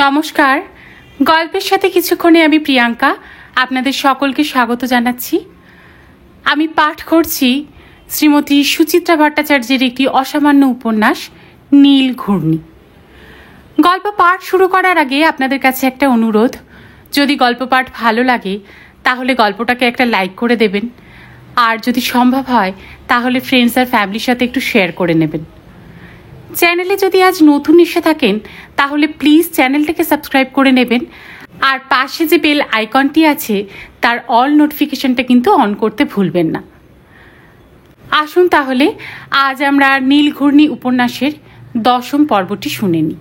নমস্কার। গল্পের সাথে কিছুক্ষণে আমি প্রিয়াঙ্কা আপনাদের সকলকে স্বাগত জানাচ্ছি। আমি পাঠ করছি শ্রীমতী সুচিত্রা ভট্টাচার্যের একটি অসামান্য উপন্যাস নীল ঘূর্ণি। গল্প পাঠ শুরু করার আগে আপনাদের কাছে একটা অনুরোধ, যদি গল্প পাঠ ভালো লাগে তাহলে গল্পটাকে একটা লাইক করে দেবেন, আর যদি সম্ভব হয় তাহলে ফ্রেন্ডস আর ফ্যামিলির সাথে একটু শেয়ার করে নেবেন। চ্যানেলে যদি আজ নতুন এসে থাকেন তাহলে প্লিজ চ্যানেলটাকে সাবস্ক্রাইব করে নেবেন, আর পাশে যে বেল আইকনটি আছে তার অল নোটিফিকেশনটা কিন্তু অন করতে ভুলবেন না। আসুন তাহলে আজ আমরা নীল ঘূর্ণি উপন্যাসের 10ম পর্বটি শুনে নিই।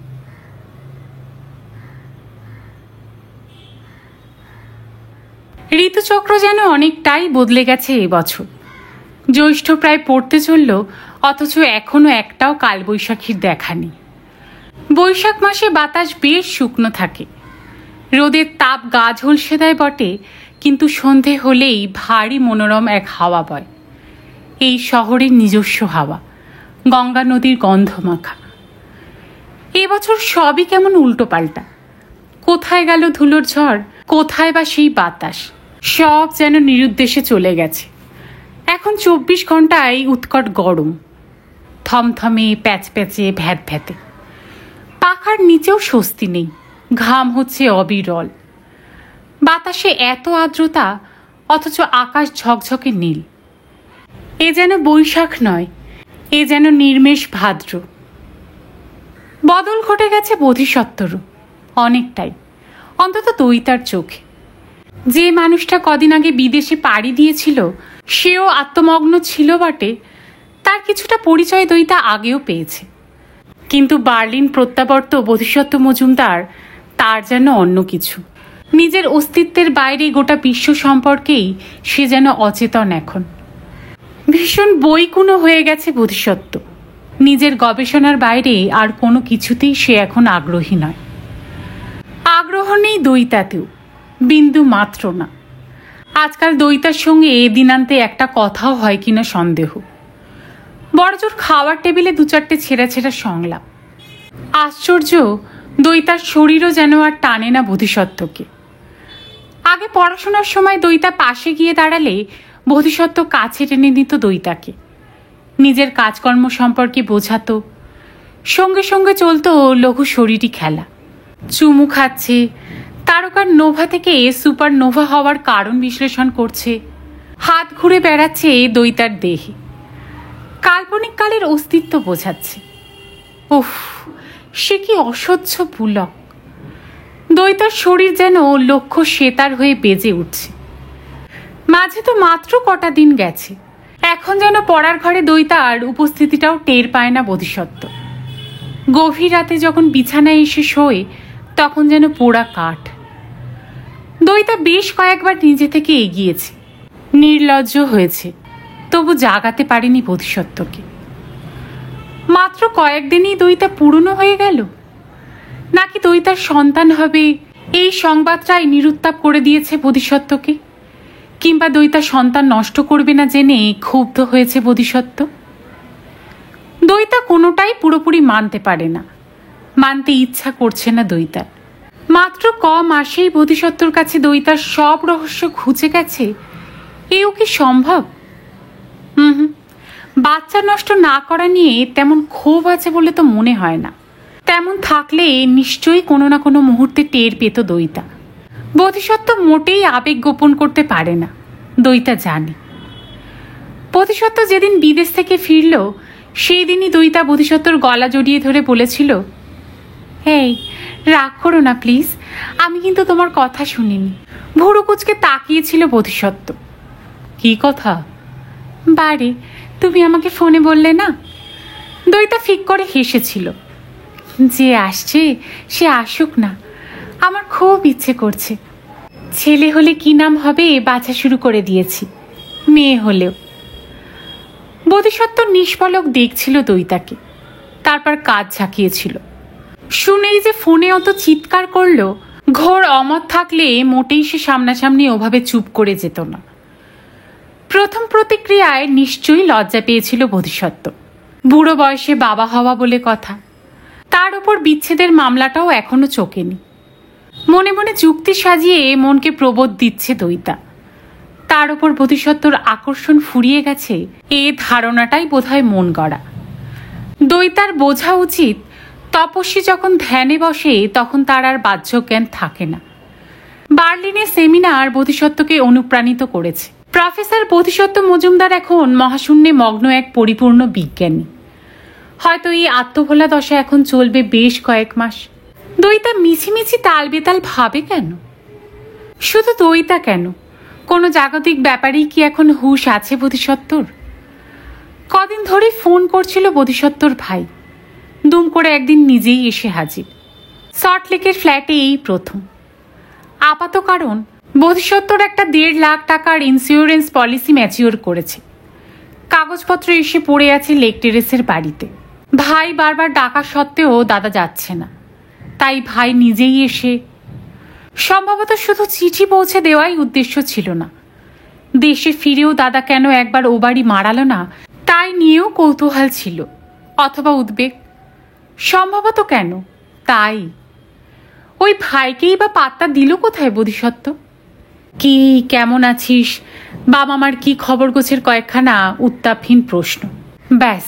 ঋতুচক্র যেন অনেকটাই বদলে গেছে এবছর। জ্যৈষ্ঠ প্রায় পড়তে চলল, অথচ এখনো একটাও কালবৈশাখীর দেখা নেই। বৈশাখ মাসে বাতাস বেশ শুকনো থাকে, রোদের তাপ গা ঝলসে দেয় বটে, কিন্তু সন্ধে হলেই ভারী মনোরম এক হাওয়া বয়। এই শহরের নিজস্ব হাওয়া, গঙ্গা নদীর গন্ধ মাখা। এবছর সবই কেমন উল্টো পাল্টা। কোথায় গেল ধুলোর ঝড়, কোথায় বা সেই বাতাস, সব যেন নিরুদ্দেশে চলে গেছে। এখন 24 ঘন্টায় উৎকট গরম, থমথমে প্যাচপ্যাচে ভ্যাত ভ্যাতে। পাখার নিচেও স্বস্তি নেই, ঘাম হচ্ছে অবিরল। বাতাসে এত আর্দ্রতা, অথচ আকাশ ঝকঝকে নীল। এ যেন বৈশাখ নয়, এ যেন নির্মেষ ভাদ্র। বদল ঘটে গেছে বোধিসত্ত্বরও অনেকটাই, অন্তত দৈতার চোখে। যে মানুষটা কদিন আগে বিদেশে পাড়ি দিয়েছিল সেও আত্মমগ্ন ছিল বটে, তার কিছুটা পরিচয় দৈতা আগেও পেয়েছে। কিন্তু বার্লিন প্রত্যাবর্ত বোধিসত্ত্ব মজুমদার তার যেন অন্য কিছু। নিজের অস্তিত্বের বাইরে গোটা বিশ্ব সম্পর্কেই সে যেন অচেতন। এখন ভীষণ বইকুনো হয়ে গেছে বোধিসত্ত্ব। নিজের গবেষণার বাইরে আর কোনো কিছুতেই সে এখন আগ্রহী নয়। আগ্রহ নেই দৈতাতেও, বিন্দু মাত্র না। আজকাল দৈতার সঙ্গে দিনান্তে একটা কথাও হয় কিনা সন্দেহ। বড়জোর খাওয়ার টেবিলে 2-4টে ছেঁড়া ছেঁড়া সংলাপ। আশ্চর্য, দৈতার শরীরও যেন আর টানে না বোধিসত্ত্বকে। আগে পড়াশোনার সময় দৈতা পাশে গিয়ে দাঁড়ালে বোধিসত্ত্ব কাছে টেনে নিত দৈতাকে, নিজের কাজকর্ম সম্পর্কে বোঝাতো। সঙ্গে সঙ্গে চলতো লঘু শরীরী খেলা। চুমু খাচ্ছে, তারকার নোভা থেকে সুপার নোভা হওয়ার কারণ বিশ্লেষণ করছে, হাত ঘুরে বেড়াচ্ছে দৈতার দেহে, কাল্পনিক কালের অস্তিত্ব বোঝাচ্ছে। উফ, সে কি অসহ্য পুলক। দৈতার শরীর যেন লক্ষ্য শ্বেতার হয়ে বেজে উঠছে। মাঝে তো মাত্র কটা দিন গেছে, এখন যেন পড়ার ঘরে দৈতার উপস্থিতিটাও টের পায় না বোধিসত্ত্ব। গভীর রাতে যখন বিছানায় এসে শোয় তখন যেন পোড়া কাঠ। দৈতা বেশ কয়েকবার নিজে থেকে এগিয়েছে, নির্লজ্জ হয়েছে, তবু জাগাতে পারেনি বোধিসত্ত্বকে। মাত্র কয়েকদিনই দৈতা পুরনো হয়ে গেল, নাকি দৈতার সন্তান হবে এই সংবাদটাই নিরুত্তাপ করে দিয়েছে বোধিসত্ত্বকে, কিংবা দৈতা সন্তান নষ্ট করবে না জেনে ক্ষুব্ধ হয়েছে বোধিসত্ত্ব। দৈতা কোনোটাই পুরোপুরি মানতে পারে না, মানতে ইচ্ছা করছে না দৈতার। মাত্র মাসেই বোধিসত্ত্বর কাছে দৈতার সব রহস্য খুঁজে গেছে, এও কি সম্ভব? বাচ্চা নষ্ট না করা নিয়ে তেমন ক্ষোভ আছে বলে তো মনে হয় না। তেমন থাকলে নিশ্চয়ই কোনো না কোনো মুহূর্তে টের পেত দৈতা। বোধিসত্ত্ব মোটেই আবেগ গোপন করতে পারে না, দৈতা জানে। বোধিসত্ত্ব যেদিন বিদেশ থেকে ফিরল সেই দিনই দৈতা বোধিসত্ত্বর গলা জড়িয়ে ধরে বলেছিল, এই রাগ করো না প্লিজ, আমি কিন্তু তোমার কথা শুনিনি। ভুরু কুচকে তাকিয়েছিল বোধিসত্ত্ব। কি কথা? বারে, তুমি আমাকে ফোনে বললে না। দৈতা ফিক করে হেসেছিল। যে আসছে সে আসুক না, আমার খুব ইচ্ছে করছে। ছেলে হলে কি নাম হবে বাছা শুরু করে দিয়েছি, মেয়ে হলেও। বোধিসত্ত্ব নিষ্পলক দেখছিল দৈতাকে, তারপর কাজ ঝাঁকিয়েছিল। শুনেই যে ফোনে অত চিৎকার করলো, ঘোর অমত থাকলে মোটেই সে সামনাসামনি ওভাবে চুপ করে যেত না। প্রথম প্রতিক্রিয়ায় নিশ্চয়ই লজ্জা পেয়েছিল বোধিসত্ত্ব। বুড়ো বয়সে বাবা হওয়া বলে কথা, তার উপর বিচ্ছেদের মামলাটাও এখনো চোকেনি। মনে মনে যুক্তি সাজিয়ে মনকে প্রবোধ দিচ্ছে দইতা। তার উপর বোধিসত্ত্বর আকর্ষণ ফুরিয়ে গেছে এ ধারণাটাই বোধহয় মন গড়া। দইতার বোঝা উচিত তপস্বী যখন ধ্যানে বসে তখন তার আর বাহ্য জ্ঞান থাকে না। বার্লিনের সেমিনার বোধিসত্ত্বকে অনুপ্রাণিত করেছে। প্রফেসর বোধিসত্ত্ব মজুমদার এখন মহাশূন্যে মগ্ন এক পরিপূর্ণ বিজ্ঞানী। হয়তো এই আত্মভোলা দশা এখন চলবে বেশ কয়েক মাস। দইতা মিছিমিছি তাল বেতাল ভাবে কেন? শুধু দইতা কেন, কোনো জাগতিক ব্যাপারেই কি এখন হুঁশ আছে বোধিসত্ত্বর? কদিন ধরে ফোন করছিল বোধিসত্ত্বর ভাই। দুম করে একদিন নিজেই এসে হাজির। সল্টলেকের ফ্ল্যাটে এই প্রথম। আপাত কারণ বোধিসত্ত্বর একটা 1.5 লাখ টাকার ইন্স্যুরেন্স পলিসি ম্যাচিওর করেছে। কাগজপত্র এসে পড়ে আছে লেক টেরেসের বাড়িতে। ভাই বারবার ডাকা সত্ত্বেও দাদা যাচ্ছে না, তাই ভাই নিজেই এসে। সম্ভবত শুধু চিঠি পৌঁছে দেওয়াই উদ্দেশ্য ছিল না। দেশে ফিরেও দাদা কেন একবার ও বাড়ি মারালো না তাই নিয়েও কৌতূহল ছিল, অথবা উদ্বেগ। সম্ভবত কেন তাই। ওই ভাইকেই বা পাত্তা দিল কোথায় বোধিসত্ত্ব? কি, কেমন আছিস, বাবা মার কি খবর গোছের কয়েকখানা উত্তাপহীন প্রশ্ন, ব্যাস।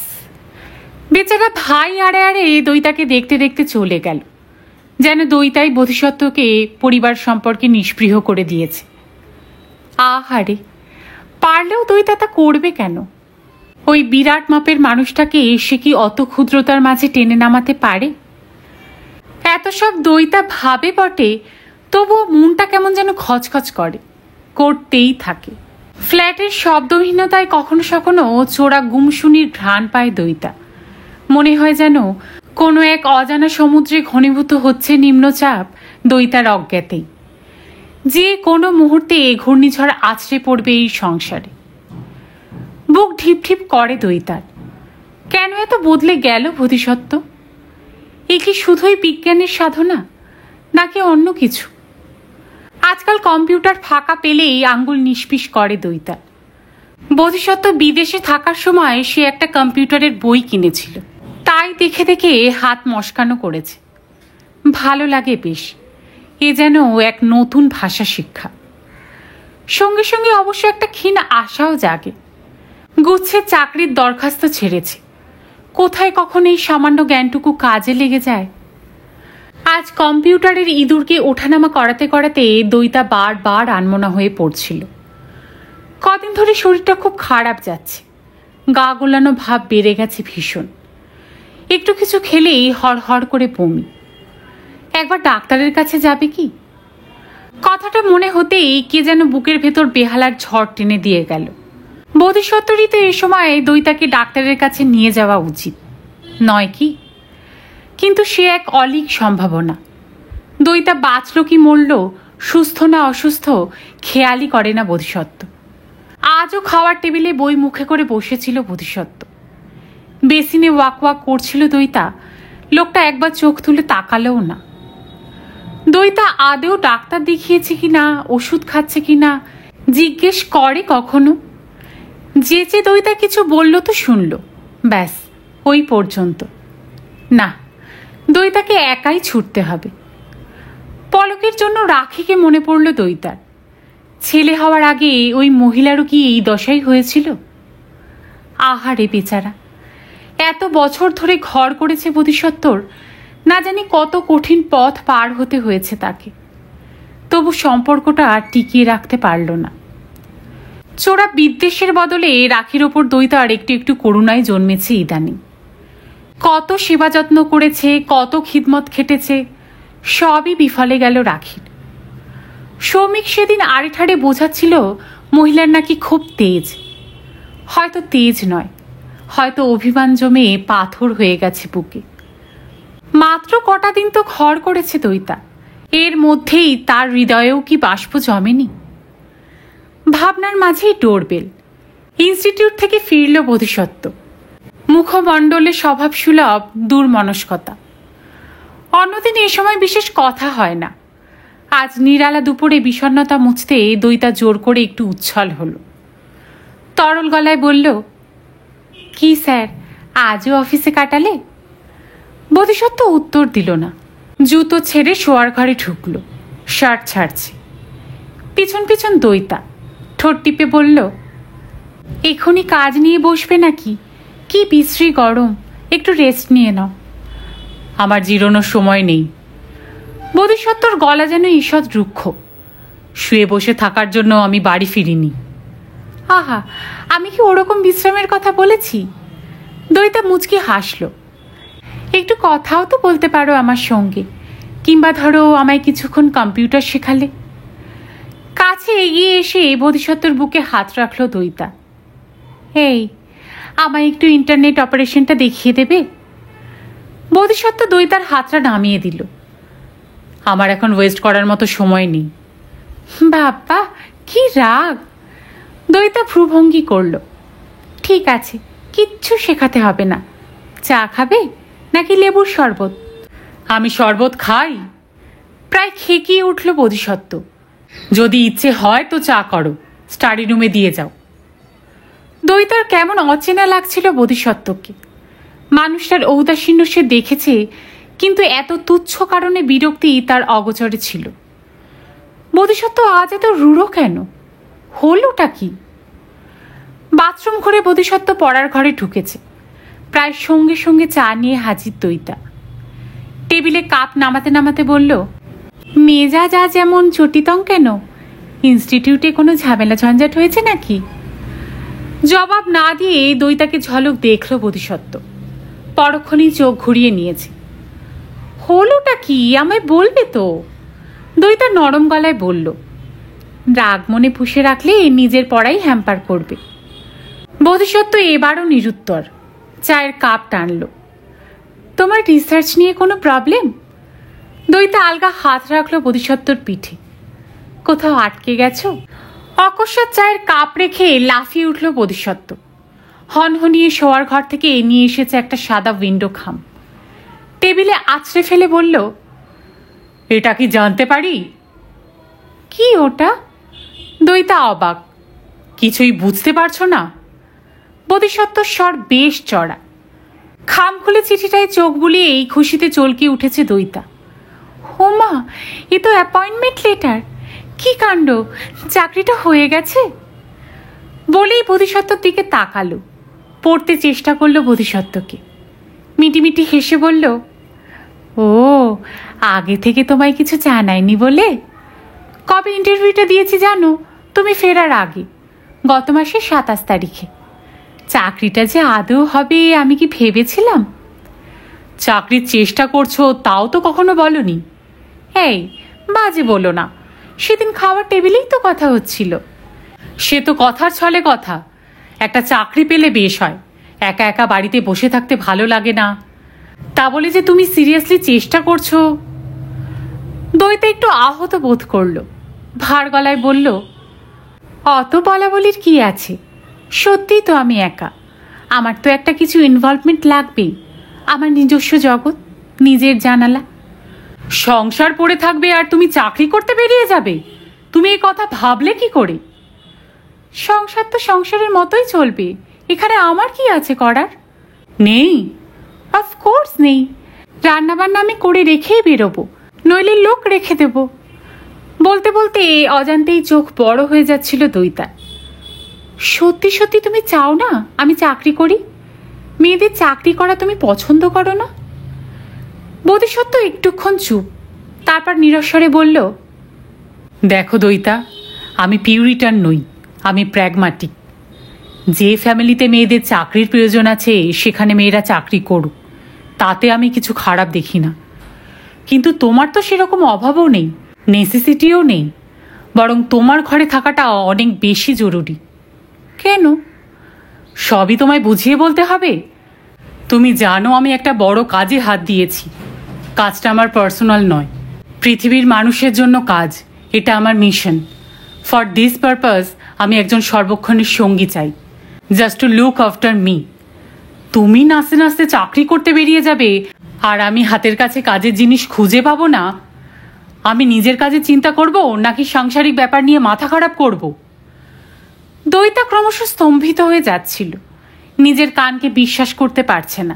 বেচারা ভাই আড়ে আড়ে দইতাকে দেখতে দেখতে চলে গেল, যেন দইতাই বোধিসত্ত্বকে পরিবার সম্পর্কে নিষ্পৃহ করে দিয়েছে। আহারে, পারলেও দইতা তা করবে কেন? ওই বিরাট মাপের মানুষটাকে সে কি অত ক্ষুদ্রতার মাঝে টেনে নামাতে পারে? এত সব দইতা ভাবে বটে, তবুও মনটা কেমন যেন খচখচ করে, করতেই থাকে। ফ্ল্যাটের শব্দহীনতায় কখনো কখনো চোরা গুমশুনির ঘ্রাণ পায় দইতা। মনে হয় যেন কোনো এক অজানা সমুদ্রে ঘনীভূত হচ্ছে নিম্নচাপ দইতার অজ্ঞাতেই। যে কোনো মুহূর্তে ঘূর্ণিঝড় আছড়ে পড়বে এই সংসারে। বুক ঢিপ ঢিপ করে দইতার। কেন এত বদলে গেল বোধিসত্ত্ব? এ কি শুধুই বিজ্ঞানের সাধনা, নাকি অন্য কিছু? আজকাল কম্পিউটার ফাঁকা পেলেই আঙ্গুল নিষ্পিস করে দইতা। বোধিসত্ত্ব বিদেশে থাকার সময় সে একটা কম্পিউটারের বই কিনেছিল, তাই দেখে দেখে হাত মস্কানো করেছে। ভালো লাগে বেশ, এ যেন এক নতুন ভাষা শিক্ষা। সঙ্গে সঙ্গে অবশ্য একটা ক্ষীণ আশাও জাগে। গুচ্ছের চাকরির দরখাস্ত ছেড়েছে, কোথায় কখন এই সামান্য জ্ঞানটুকু কাজে লেগে যায়। আজ কম্পিউটারের ইঁদুরকে ওঠানামা করাতে করাতে দইতা বারবার আনমনা হয়ে পড়ছিল। কদিন ধরে শরীরটা খুব খারাপ যাচ্ছে, গা গোলানো ভাব বেড়ে গেছে ভীষণ। একটু কিছু খেলেই হড়হড় করে বমি। একবার ডাক্তারের কাছে যাবে কি? কথাটা মনে হতেই কে যেন বুকের ভেতর বেহালার ঝড় টেনে দিয়ে গেল। বোধিসত্ত্বরই তো এ সময় দইতাকে ডাক্তারের কাছে নিয়ে যাওয়া উচিত নয় কি? কিন্তু সে এক অলীক সম্ভাবনা। দইতা বাঁচল কি মরল, সুস্থ না অসুস্থ, খেয়ালই করে না বোধিসত্ত্ব। আজও খাওয়ার টেবিলে বই মুখে করে বসেছিল বোধিসত্ত্ব। বেসিনে ওয়াক ওয়াক করছিল দইতা। লোকটা একবার চোখ তুলে তাকালেও না। দইতা আদেও ডাক্তার দেখিয়েছে কিনা, ওষুধ খাচ্ছে কিনা জিজ্ঞেস করে কখনো? যে দইতা কিছু বলল তো শুনল, ব্যাস ওই পর্যন্ত। না, দইতাকে একাই ছুটতে হবে। পলকের জন্য রাখিকে মনে পড়ল দইতার। ছেলে হওয়ার আগে ওই মহিলারও কি এই দশাই হয়েছিল? আহারে বেচারা, এত বছর ধরে ঘর করেছে বোধিসত্ত্বর, না জানি কত কঠিন পথ পার হতে হয়েছে তাকে। তবু সম্পর্কটা আর টিকিয়ে রাখতে পারল না। চোরা বিদ্বেষের বদলে রাখির ওপর দইতার একটু একটু করুণায় জন্মেছে ইদানিং। কত সেবা যত্ন করেছে, কত খিদমত খেটেছে, সবই বিফলে গেল রাখির। সৌমিক সেদিন আড়ে ঠাড়ে বোঝাচ্ছিল মহিলার নাকি খুব তেজ। হয়তো তেজ নয়, হয়তো অভিমান জমে পাথর হয়ে গেছে বুকে। মাত্র কটা দিন তো ঘর করেছে দইতা, এর মধ্যেই তার হৃদয়েও কি বাষ্প জমেনি? ভাবনার মাঝেই ডোরবেল। ইনস্টিটিউট থেকে ফিরল বোধিসত্ত্ব। মুখমণ্ডলে স্বভাবসুলভ দুর্মনস্কতা। অন্যদিন এ সময় বিশেষ কথা হয় না। আজ নিরালা দুপুরে বিষণ্ণতা মুছতে দইতা জোর করে একটু উচ্ছল হল। তরল গলায় বলল, কি স্যার, আজও অফিসে কাটালে? বোধিসত্ত্ব উত্তর দিল না। জুতো ছেড়ে শোয়ার ঘরে ঢুকল। শার্ট ছাড়ছে। পিছন পিছন দইতা ঠোঁট টিপে বলল, এখনই কাজ নিয়ে বসবে নাকি? কি বিশ্রী গরম, একটু রেস্ট নিয়ে নাও। আমার জিরোনোর সময় নেই। বোধিসত্ত্বর গলা যেন ঈষৎ রুক্ষ। শুয়ে বসে থাকার জন্য আমি বাড়ি ফিরিনি। আহা, আমি কি ওরকম বিশ্রামের কথা বলেছি? দইতা মুচকি হাসল। একটু কথাও তো বলতে পারো আমার সঙ্গে, কিংবা ধরো আমায় কিছুক্ষণ কম্পিউটার শেখালে। কাছে এগিয়ে এসে বোধিসত্ত্বর বুকে হাত রাখল দইতা। এই, আমায় একটু ইন্টারনেট অপারেশনটা দেখিয়ে দেবে? বোধিসত্ত্ব দইতার হাতটা নামিয়ে দিল। আমার এখন ওয়েস্ট করার মতো সময় নেই। বাবা, কি রাগ! দইতা ভ্রুভঙ্গি করল। ঠিক আছে, কিচ্ছু শেখাতে হবে না। চা খাবে নাকি লেবুর শরবত? আমি শরবত খাই। প্রায় খেকিয়ে উঠল বোধিসত্ত্ব। যদি ইচ্ছে হয় তো চা করো, স্টাডি রুমে দিয়ে যাও। দইতার কেমন অচেনা লাগছিল বোধিসত্ত্বকে। মানুষটার ঔদাসীন্য সে দেখেছে, কিন্তু এত তুচ্ছ কারণে বিরক্তি তার অগোচরে ছিল। বোধিসত্ত্ব আজ এত রূঢ় কেন? হলোটা কি? বাথরুম ঘরে বোধিসত্ত্ব পড়ার ঘরে ঢুকেছে। প্রায় সঙ্গে সঙ্গে চা নিয়ে হাজির দইতা। টেবিলে কাপ নামাতে নামাতে বলল, মেজাজ আজ এমন চটিতং কেন? ইনস্টিটিউটে কোনো ঝামেলা ঝঞ্ঝাট হয়েছে নাকি? জবাব না দিয়ে দইতাকে ঝলক দেখল বোধিসত্ত্ব। পরক্ষণেই চোখ ঘুরিয়ে নিয়েছে। হলোটা কি, আমায় বলবে তো? দইতা নরম গলায় বলল। রাগ মনে পুষে রাখলে নিজের পড়াই হ্যাম্পার করবে। বোধিসত্ত্ব এবারও নিরুত্তর। চায়ের কাপ টানল। তোমার রিসার্চ নিয়ে কোনো প্রবলেম? দইতা আলগা হাত রাখল বোধিসত্ত্বর পিঠে। কোথাও আটকে গেছ? অকস্মাৎ চায়ের কাপ রেখে লাফিয়ে উঠল বোধিসত্ত্ব। হনহনিয়ে শোয়ার ঘর থেকে নিয়ে এসেছে একটা সাদা উইন্ডো খাম। টেবিলে আছড়ে ফেলে বলল, এটা কি জানতে পারি? কি ওটা? দইতা অবাক। কিছুই বুঝতে পারছো না? বোধিসত্ত্বর স্বর বেশ চড়া। খাম খুলে চিঠিটায় চোখ বুলিয়ে এই খুশিতে চলকে উঠেছে দইতা। হোমা, এ তো অ্যাপয়েন্টমেন্ট লেটার! কি কাণ্ড, চাকরিটা হয়ে গেছে! বলেই বোধিসত্ত্বর দিকে তাকালো। পড়তে চেষ্টা করলো বোধিসত্ত্বকে। মিটিমিটি হেসে বলল, ও, আগে থেকে তোমায় কিছু জানায়নি বলে? কবে ইন্টারভিউটা দিয়েছি জানো? তুমি ফেরার আগে, গত মাসের 27 তারিখে। চাকরিটা যে আদৌ হবে আমি কি ভেবেছিলাম? চাকরির চেষ্টা করছো তাও তো কখনো বলনি। এই, বাজে বলো না। সেদিন খাওয়ার টেবিলেই তো কথা হচ্ছিল। সে তো কথার ছলে কথা। একটা চাকরি পেলে বেশ হয়, একা একা বাড়িতে বসে থাকতে ভালো লাগে না। তা বলে যে তুমি সিরিয়াসলি চেষ্টা করছো? দইতা একটু আহত বোধ করলো। ভার গলায় বলল, অত বলা বলির কি আছে? সত্যিই তো আমি একা। আমার তো একটা কিছু ইনভলভমেন্ট লাগবেই। আমার নিজস্ব জগৎ, নিজের জানালা। সংসার পড়ে থাকবে আর তুমি চাকরি করতে বেরিয়ে যাবে? তুমি এই কথা ভাবলে কি করে? সংসার তো সংসারের মতোই চলবে। এখানে আমার কি আছে করার? নেই? অফকোর্স নেই। রান্নাবান্না আমি করে রেখেই বেরোবো, নইলে লোক রেখে দেব। বলতে বলতে অজান্তেই চোখ বড় হয়ে যাচ্ছিল দইতা। সত্যি সত্যি তুমি চাও না আমি চাকরি করি? মেয়েদের চাকরি করা তুমি পছন্দ করো না? বোধিসত্ত্ব একটুক্ষণ চুপ, তারপর নিরস্বরে বলল, দেখো দইতা, আমি পিউরিটান নই, আমি প্র্যাগমাটিক। যে ফ্যামিলিতে মেয়েদের চাকরির প্রয়োজন আছে সেখানে মেয়েরা চাকরি করুক, তাতে আমি কিছু খারাপ দেখি না। কিন্তু তোমার তো সেরকম অভাবও নেই, নেসেসিটিও নেই। বরং তোমার ঘরে থাকাটা অনেক বেশি জরুরি। কেন? সবই তোমায় বুঝিয়ে বলতে হবে? তুমি জানো আমি একটা বড় কাজে হাত দিয়েছি। কাজটা আমার পার্সোনাল নয়, পৃথিবীর মানুষের জন্য কাজ। এটা আমার মিশন। ফর দিস পারপাস আমি একজন সর্বক্ষণের সঙ্গী চাই, just to look after me. তুমি নাচতে নাচতে চাকরি করতে বেরিয়ে যাবে আর আমি হাতের কাছে কাজের জিনিস খুঁজে পাবো না? আমি নিজের কাজে চিন্তা করব নাকি সাংসারিক ব্যাপার নিয়ে মাথা খারাপ করব? দইতা ক্রমশ স্তম্ভিত হয়ে যাচ্ছিল। নিজের কানকে বিশ্বাস করতে পারছে না।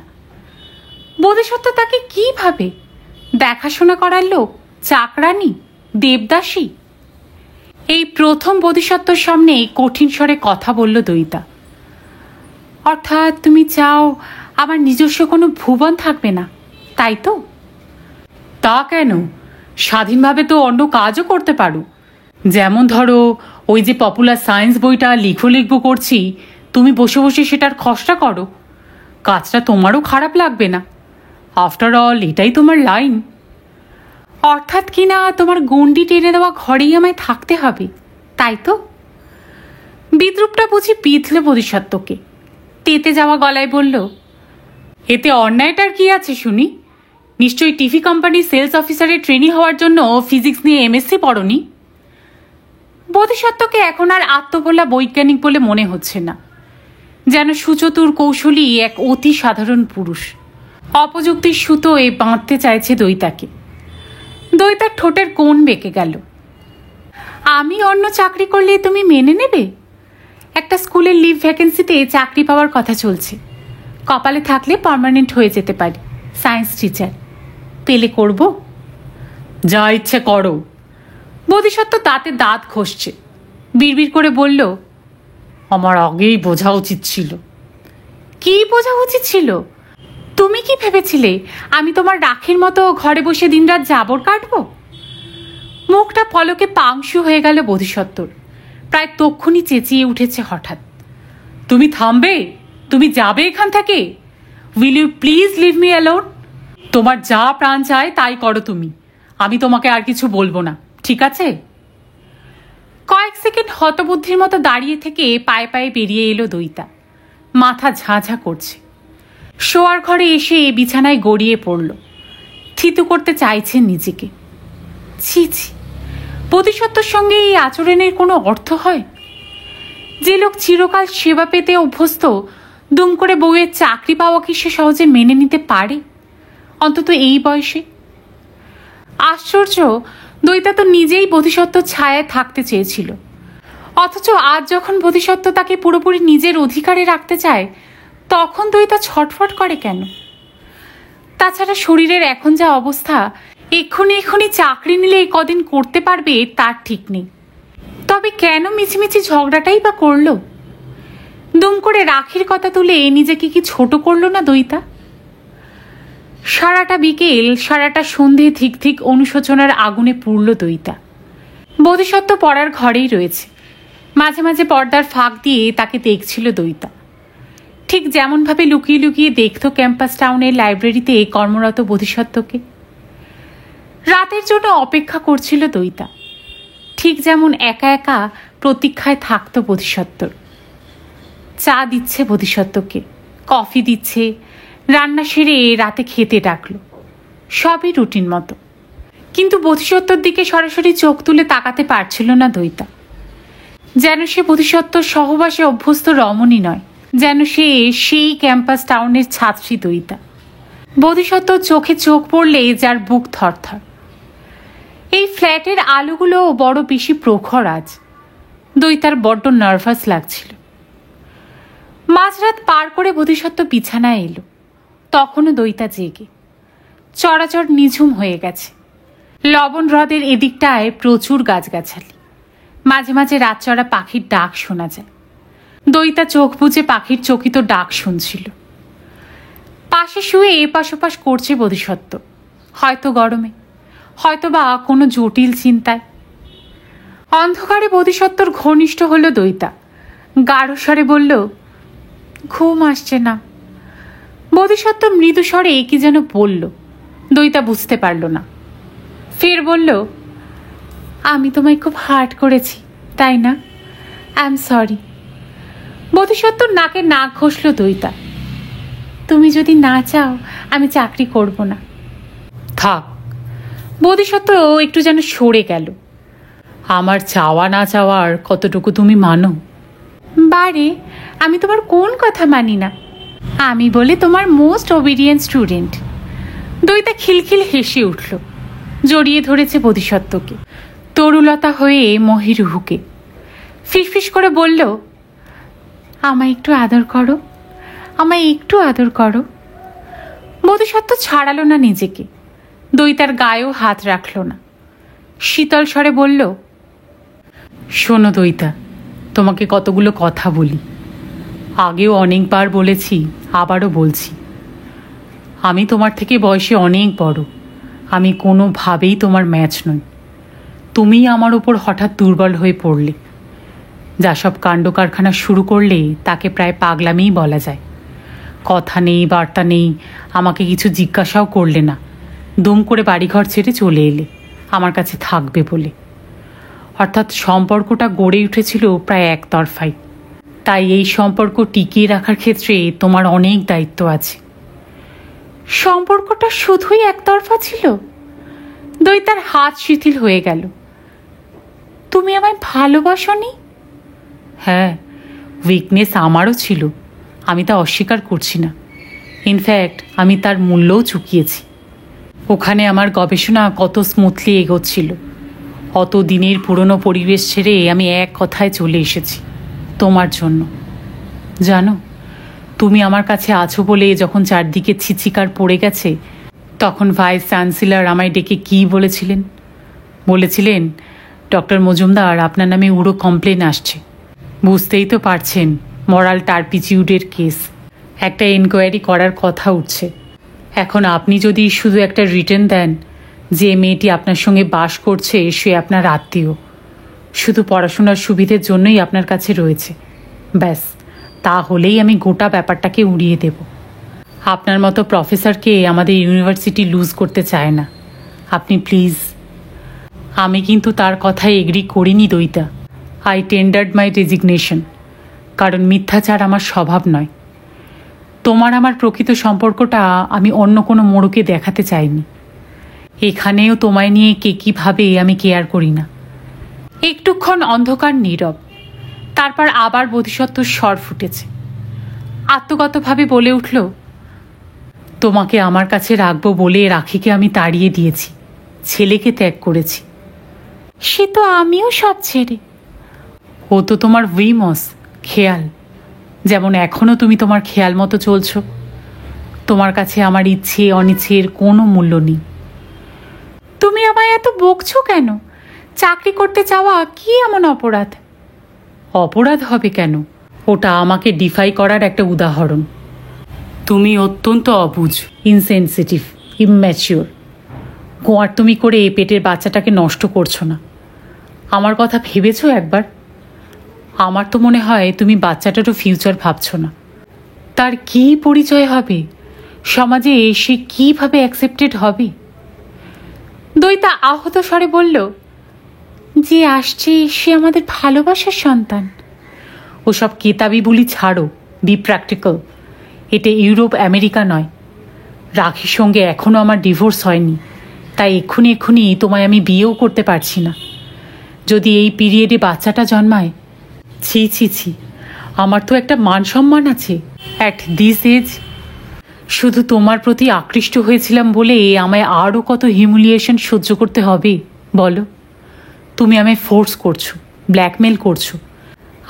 বোধিসত্ত্ব তাকে কি ভাবে? দেখাশোনা করার লোক? চাকরানি? দেবদাসী? এই প্রথম বোধিসত্ত্বর সামনে কঠিন স্বরে কথা বলল দয়িতা। অর্থাৎ তুমি চাও আমার নিজস্ব কোনো ভুবন থাকবে না, তাই তো? তা কেন? স্বাধীনভাবে তো অন্য কাজও করতে পারো। যেমন ধরো, ওই যে পপুলার সায়েন্স বইটা লিখবো করছি, তুমি বসে বসে সেটার খসড়া করো। কাজটা তোমারও খারাপ লাগবে না। আফটার অল এটাই তোমার লাইন। অর্থাৎ কিনা তোমার গণ্ডি টেনে দেওয়া ঘরেই আমায় থাকতে হবে, তাই তো? বিদ্রুপটা বুঝি পিছলে বোধিসত্ত্বকে। তেতে যাওয়া গলায় বলল, এতে অন্যায়টার কি আছে শুনি? নিশ্চয়ই টিভি কোম্পানির সেলস অফিসারের ট্রেনি হওয়ার জন্য ফিজিক্স নিয়ে এমএসসি পড়নি। বোধিসত্ত্বকে এখন আর আত্মবলা বৈজ্ঞানিক বলে মনে হচ্ছে না, যেন সুচতুর কৌশলী এক অতি সাধারণ পুরুষ। অপযুক্তির সুতোয় বাঁধতে চাইছে দয়িতাকে। দয়িতার ঠোঁটের কোণ বেঁকে গেল। আমি অন্য চাকরি করলে তুমি মেনে নেবে? একটা স্কুলের লিভ ভ্যাকেন্সিতে চাকরি পাওয়ার কথা চলছে। কপালে থাকলে পার্মানেন্ট হয়ে যেতে পারি, সায়েন্স টিচার। পেলে করব? যা ইচ্ছে করো। বোধিসত্ত্ব দাঁতে দাঁত ঘষছে। বিড়বিড় করে বলল, আমার আগেই বোঝা উচিত ছিল। কি বোঝা উচিত ছিল? তুমি কি ভেবেছিলে আমি তোমার রাখির মতো ঘরে বসে দিনরাত জাবর কাটবো? মুখটা পলকে পাংশু হয়ে গেল বোধিসত্ত্বর। প্রায় তক্ষুনি চেঁচিয়ে উঠেছে হঠাৎ, তুমি থামবে? তুমি যাবে এখান থেকে? Will you please leave me alone? তোমার যা প্রাণ চায় তাই করো তুমি। আমি তোমাকে আর কিছু বলবো না, ঠিক আছে? কয়েক সেকেন্ড হতবুদ্ধির মতো দাঁড়িয়ে থেকে পায়ে পায়ে বেরিয়ে এলো দয়িতা। মাথা ঝাঁঝা করছে। শোয়ার ঘরে এসে বিছানায় গড়িয়ে পড়ল। থিতু করতে চাইছেন নিজেকে। ছি ছি, বোধিসত্ত্বর সঙ্গে এই আচরণের কোনো অর্থ হয়? যে লোক চিরকাল সেবা পেতে অভ্যস্ত, দুম করে বউয়ের চাকরি পাওয়া কি সে সহজে মেনে নিতে পারে, অন্তত এই বয়সে? আশ্চর্য, দয়িতা তো নিজেই বোধিসত্ত্বর ছায়ায় থাকতে চেয়েছিল। অথচ আজ যখন বোধিসত্ত্ব তাকে পুরোপুরি নিজের অধিকারে রাখতে চায়, তখন দয়িতা ছটফট করে কেন? তাছাড়া শরীরের এখন যা অবস্থা, এক্ষুনি চাকরি নিলে কদিন করতে পারবে তার ঠিক নেই। তবে কেন মিছিমিছি ঝগড়াটাই বা করল? দুম করে রাখির কথা তুলে নিজেকে কি ছোট করল না দয়িতা? সারাটা বিকেল, সারাটা সন্ধে ঠিক ঠিক অনুশোচনার আগুনে পুড়ল দয়িতা। বোধিসত্ত্ব পড়ার ঘরেই রয়েছে। মাঝে মাঝে পর্দার ফাঁক দিয়ে তাকে দেখছিল দয়িতা, ঠিক যেমনভাবে লুকিয়ে লুকিয়ে দেখত ক্যাম্পাস টাউনের লাইব্রেরিতে কর্মরত বোধিসত্ত্বকে। রাতের জন্য অপেক্ষা করছিল দয়িতা, ঠিক যেমন একা একা প্রতীক্ষায় থাকত বোধিসত্ত্বর। চা দিচ্ছে বোধিসত্ত্বকে, কফি দিচ্ছে, রান্না সেরে রাতে খেতে ডাকলো। সবই রুটিন মতো। কিন্তু বোধিসত্ত্বর দিকে সরাসরি চোখ তুলে তাকাতে পারছিল না দয়িতা। যেন সে বোধিসত্ত্বর সহবাসে অভ্যস্ত রমণী নয়, যেন সে সেই ক্যাম্পাস টাউনের ছাত্রী দয়িতা। বোধিসত্ত্বর চোখে চোখ পড়লে যার বুক থরথর। এই ফ্ল্যাটের আলোগুলো বড় বেশি প্রখর আজ। দয়িতার বড্ড নার্ভাস লাগছিল। মাঝরাত পার করে বোধিসত্ত্ব বিছানায় এলো। তখনও দয়িতা জেগে। চরাচর নিঝুম হয়ে গেছে। লবণ হ্রদের এদিকটায় প্রচুর গাছগাছালি। মাঝে মাঝে রাতচরা পাখির ডাক শোনা যায়। দয়িতা চোখ বুজে পাখির চকিত ডাক শুনছিল। পাশে শুয়ে এপাশ ওপাশ করছে বোধিসত্ত্ব, হয়তো গরমে, হয়তো বা কোনো জটিল চিন্তায়। অন্ধকারে বোধিসত্ত্বর ঘনিষ্ঠ হলো দয়িতা। গাঢ় স্বরে বলল, ঘুম আসছে না। বোধিসত্ত্ব মৃদু স্বরে কি যেন বলল, দয়িতা বুঝতে পারল না। ফের বলল, আমি তোমায় খুব হার্ট করেছি, তাই না? I am sorry. বোধিসত্ত্বর নাকে নাক ঘষল দয়িতা। তুমি যদি না চাও আমি চাকরি করব না। থাক। বোধিসত্ত্ব একটু যেন সরে গেল। আমার চাওয়া না চাওয়ার কতটুকু তুমি মানো? বারে, আমি তোমার কোন কথা মানি না? আমি বলে তোমার মোস্ট ওবিডিয়েন্ট স্টুডেন্ট। দয়িতা খিলখিল হেসে উঠল। জড়িয়ে ধরেছে বোধিসত্ত্বকে, তরুলতা হয়ে মহিরুহুকে। ফিসফিস করে বলল, আমায় একটু আদর করো, আমায় একটু আদর করো। বোধিসত্ত্ব ছাড়ালো না নিজেকে। দয়িতার গায়েও হাত রাখল না। শীতল স্বরে বলল, শোনো দইতা, তোমাকে কতগুলো কথা বলি। আগেও অনেকবার বলেছি, আবারও বলছি। আমি তোমার থেকে বয়সে অনেক বড়। আমি কোনোভাবেই তোমার ম্যাচ নই। তুমি আমার ওপর হঠাৎ দুর্বল হয়ে পড়লে। যা সব কাণ্ড কারখানা শুরু করলে তাকে প্রায় পাগলামিই বলা যায়। কথা নেই, বার্তা নেই, আমাকে কিছু জিজ্ঞাসাও করলে না। দুম করে বাড়িঘর ছেড়ে চলে এলে আমার কাছে থাকবে বলে। অর্থাৎ সম্পর্কটা গড়ে উঠেছিল প্রায় একতরফাই। তাই এই সম্পর্ক টিকিয়ে রাখার ক্ষেত্রে তোমার অনেক দায়িত্ব আছে। সম্পর্কটা শুধুই একতরফা ছিল? দইতার হাত শিথিল হয়ে গেল। তুমি আমায় ভালোবাসোনি? হ্যাঁ, উইকনেস আমারও ছিল, আমি তা অস্বীকার করছি না। ইনফ্যাক্ট আমি তার মূল্যও চুকিয়েছি। ওখানে আমার গবেষণা কত স্মুথলি এগোচ্ছিল। অত দিনের পুরনো পরিবেশ ছেড়ে আমি এক কথায় চলে এসেছি তোমার জন্য। জানো, তুমি আমার কাছে আছো বলে যখন চারদিকে ছিচিকার পড়ে গেছে, তখন ভাইস চ্যান্সেলর আমায় ডেকে কী বলেছিলেন? বলেছিলেন, ডক্টর মজুমদার, আপনার নামে উড়ো কমপ্লেন আসছে। বুঝতেই তো পারছেন, মরাল টার্পিচিউডের কেস। একটা এনকোয়ারি করার কথা উঠছে। এখন আপনি যদি শুধু একটা রিটেন দেন যে মেয়েটি আপনার সঙ্গে বাস করছে সে আপনার আত্মীয়, শুধু পড়াশোনার সুবিধের জন্যই আপনার কাছে রয়েছে, ব্যাস, তাহলেই আমি গোটা ব্যাপারটাকে উড়িয়ে দেব। আপনার মতো প্রফেসরকে আমাদের ইউনিভার্সিটি লুজ করতে চায় না। আপনি প্লিজ। আমি কিন্তু তার কথায় এগ্রি করিনি দইতা। আই টেন্ডার্ড মাই রেজিগনেশন, কারণ মিথ্যাচার আমার স্বভাব নয়। তোমার আমার প্রকৃত সম্পর্কটা আমি অন্য কোনো মোড়কে দেখাতে চাইনি। এখানেও তোমায় নিয়ে কে কী ভাবে আমি কেয়ার করি না। একটুক্ষণ অন্ধকার নীরব, তারপর আবার বোধিসত্ত্বর স্বর ফুটেছে। আত্মগতভাবে বলে উঠল, তোমাকে আমার কাছে রাখবো বলে রাখিকে আমি তাড়িয়ে দিয়েছি, ছেলেকে ত্যাগ করেছি। সে তো আমিও সব ছেড়ে। ও তো তোমার উইমস, খেয়াল। যেমন এখনও তুমি তোমার খেয়াল মতো চলছ। তোমার কাছে আমার ইচ্ছে অনিচ্ছের কোনো মূল্য নেই। তুমি আমায় এত বকছো কেন? চাকরি করতে চাওয়া কি এমন অপরাধ? অপরাধ হবে কেন? ওটা আমাকে ডিফাই করার একটা উদাহরণ। তুমি অত্যন্ত অবুঝ, ইনসেনসিটিভ, ইম্যাচিওর। গোয়ার তুমি করে পেটের বাচ্চাটাকে নষ্ট করছো না। আমার কথা ভেবেছো একবার? আমার তো মনে হয় তুমি বাচ্চাটারও ফিউচার ভাবছো না। তার কী পরিচয় হবে সমাজে, সে কীভাবে অ্যাকসেপ্টেড হবে? দইতা আহত স্বরে বলল, যে আসছে সে আমাদের ভালোবাসার সন্তান। ওসব কেতাবি বলি ছাড়ো, বি প্র্যাকটিক্যাল। এটা ইউরোপ আমেরিকা নয়। রাখির সঙ্গে এখনও আমার ডিভোর্স হয়নি, তাই এক্ষুনি তোমায় আমি বিয়েও করতে পারছি না। যদি এই পিরিয়ডে বাচ্চাটা জন্মায়, ছি ছি ছি, আমার তো একটা মান সম্মান আছে অ্যাট দিস এজ। শুধু তোমার প্রতি আকৃষ্ট হয়েছিলাম বলে আমায় আরও কত হিউমিলিয়েশন সহ্য করতে হবে বলো? তুমি আমায় ফোর্স করছো, ব্ল্যাকমেল করছো।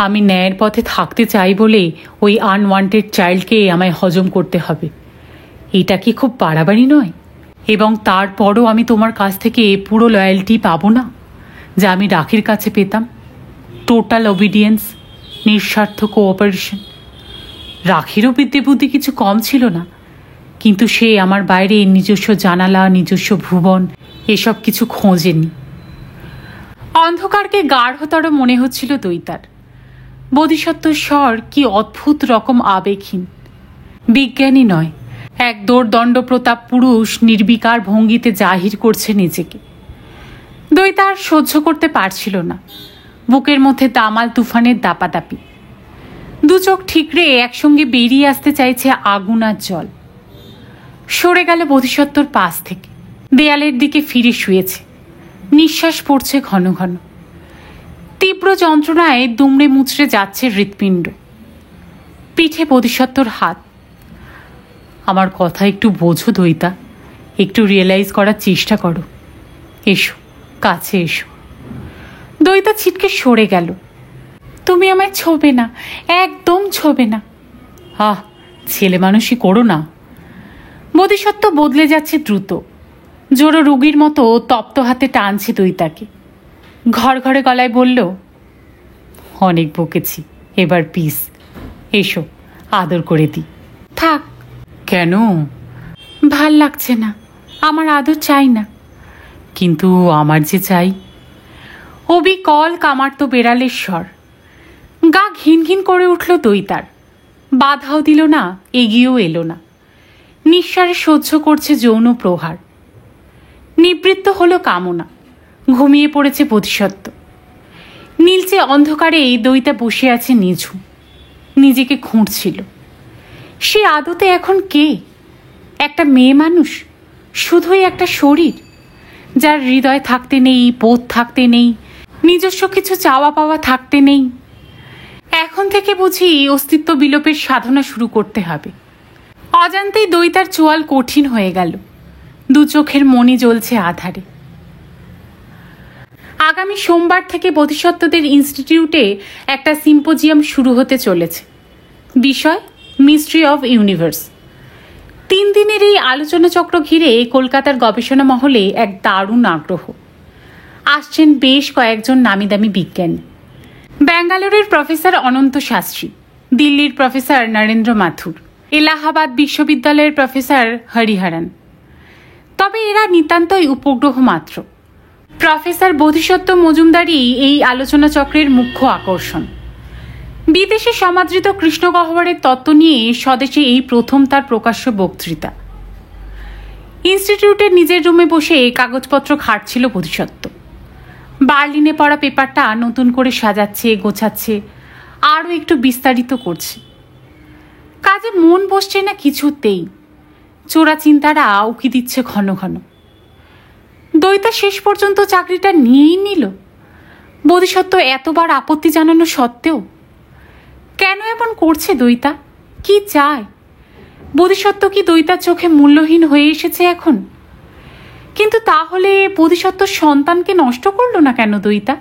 আমি ন্যায়ের পথে থাকতে চাই বলে ওই আনওয়ান্টেড চাইল্ডকে আমায় হজম করতে হবে। এটা কি খুব বাড়াবাড়ি নয়? এবং তারপরও আমি তোমার কাছ থেকে পুরো লয়্যালটি পাবো না যা আমি রাখির কাছে পেতাম। টোটাল ওবিডিয়েন্স, নিঃস্বার্থ কোঅপারেশন। রাখিরও বিদ্যে বুদ্ধি কিছু কম ছিল না, কিন্তু সে আমার বাইরে নিজস্ব জানালা, নিজস্ব ভুবন এসব কিছু খোঁজেনি। অন্ধকারকে গাঢ়তর মনে হচ্ছিল দইতার। বোধিসত্ত্বর স্বর কি অদ্ভুত রকম আবেগহীন। বিজ্ঞানী নয়, এক দোর্দণ্ড প্রতাপ পুরুষ নির্বিকার ভঙ্গিতে জাহির করছে নিজেকে। দইতা আর সহ্য করতে পারছিল না। বুকের মধ্যে দামাল তুফানের দাপাদাপি। দু চোখ ঠিকরে একসঙ্গে বেরিয়ে আসতে চাইছে আগুন আর জল। সরে গেল বোধিসত্ত্বর পাশ থেকে, দেয়ালের দিকে ফিরে শুয়েছে। নিঃশ্বাস পড়ছে ঘন ঘন। তীব্র যন্ত্রণায় দুমড়ে মুচড়ে যাচ্ছে হৃৎপিণ্ড। পিঠে বোধিসত্ত্বর হাত। আমার কথা একটু বোঝো দইতা, একটু রিয়েলাইজ করার চেষ্টা করো। এসো, কাছে এসো। দইতা ছিটকে সরে গেল। তুমি আমায় ছোবে না, একদম ছোবে না। ছেলে মানুষই করো না। বোধিসত্ত্ব বদলে যাচ্ছে দ্রুত। জোড়ো রুগীর মতো তপ্ত হাতে টানছে দইতাকে। ঘর ঘরে গলায় বলল, অনেক বকেছি, এবার পিস, এসো আদর করে দিই। থাক। কেন? ভাল লাগছে না, আমার আদর চাই না। কিন্তু আমার যে চাই। অবিকল কামার্ত বেড়ালের স্বর। গা ঘিন ঘিন করে উঠল দইতার। বাধাও দিল না, এগিয়েও এলো না। নিঃসারে সহ্য করছে যৌন প্রহার। নিবৃত্ত হলো কামনা, ঘুমিয়ে পড়েছে বোধিসত্ত্ব। নীলচে অন্ধকারে দইতা বসে আছে নিঝুম, নিজেকে খুঁড়ছিল। সে আদতে এখন কে? একটা মেয়ে মানুষ, শুধুই একটা শরীর, যার হৃদয় থাকতে নেই, বোধ থাকতে নেই, নিজস্ব কিছু চাওয়া পাওয়া থাকতে নেই। এখন থেকে বুঝি অস্তিত্ব বিলোপের সাধনা শুরু করতে হবে। অজান্তেই দইতার চোয়াল কঠিন হয়ে গেল, দু চোখের মনি জ্বলছে আধারে। আগামী সোমবার থেকে বোধিসত্ত্বদের ইনস্টিটিউটে একটা সিম্পোজিয়াম শুরু হতে চলেছে। বিষয় মিস্ট্রি অব ইউনিভার্স। 3 দিনের এই আলোচনা চক্র ঘিরে কলকাতার গবেষণা মহলে এক দারুণ আগ্রহ। আসছেন বেশ কয়েকজন নামি দামি বিজ্ঞানী। ব্যাঙ্গালোরের প্রফেসর অনন্ত শাস্ত্রী, দিল্লির প্রফেসর নরেন্দ্র মাথুর, এলাহাবাদ বিশ্ববিদ্যালয়ের প্রফেসর হরিহরন। তবে এরা নিতান্তই উপগ্রহ মাত্র। প্রফেসর বোধিসত্ত্ব মজুমদারই এই আলোচনা চক্রের মুখ্য আকর্ষণ। বিদেশে সমাদৃত কৃষ্ণগহ্বরের তত্ত্ব নিয়ে স্বদেশে এই প্রথম তার প্রকাশ্য বক্তৃতা। ইনস্টিটিউটের নিজের রুমে বসে কাগজপত্র ঘাঁটছিল বোধিসত্ত্ব। বার্লিনে পড়া পেপারটা নতুন করে সাজাচ্ছে, গোছাচ্ছে, আরও একটু বিস্তারিত করছে। কাজে মন বসছে না কিছুতেই। চোরা চিন্তারা উকি দিচ্ছে ঘন ঘন। দইতা শেষ পর্যন্ত চাকরিটা নিয়েই নিল, বোধিসত্ত্ব এতবার আপত্তি জানানো সত্ত্বেও। কেন এমন করছে দইতা? কি চায়? বোধিসত্ত্ব কি দইতার চোখে মূল্যহীন হয়ে এসেছে এখন? কিন্তু তাহলে বোধিসত্ত্বর সন্তানকে নষ্ট করলো না কেন দইতা?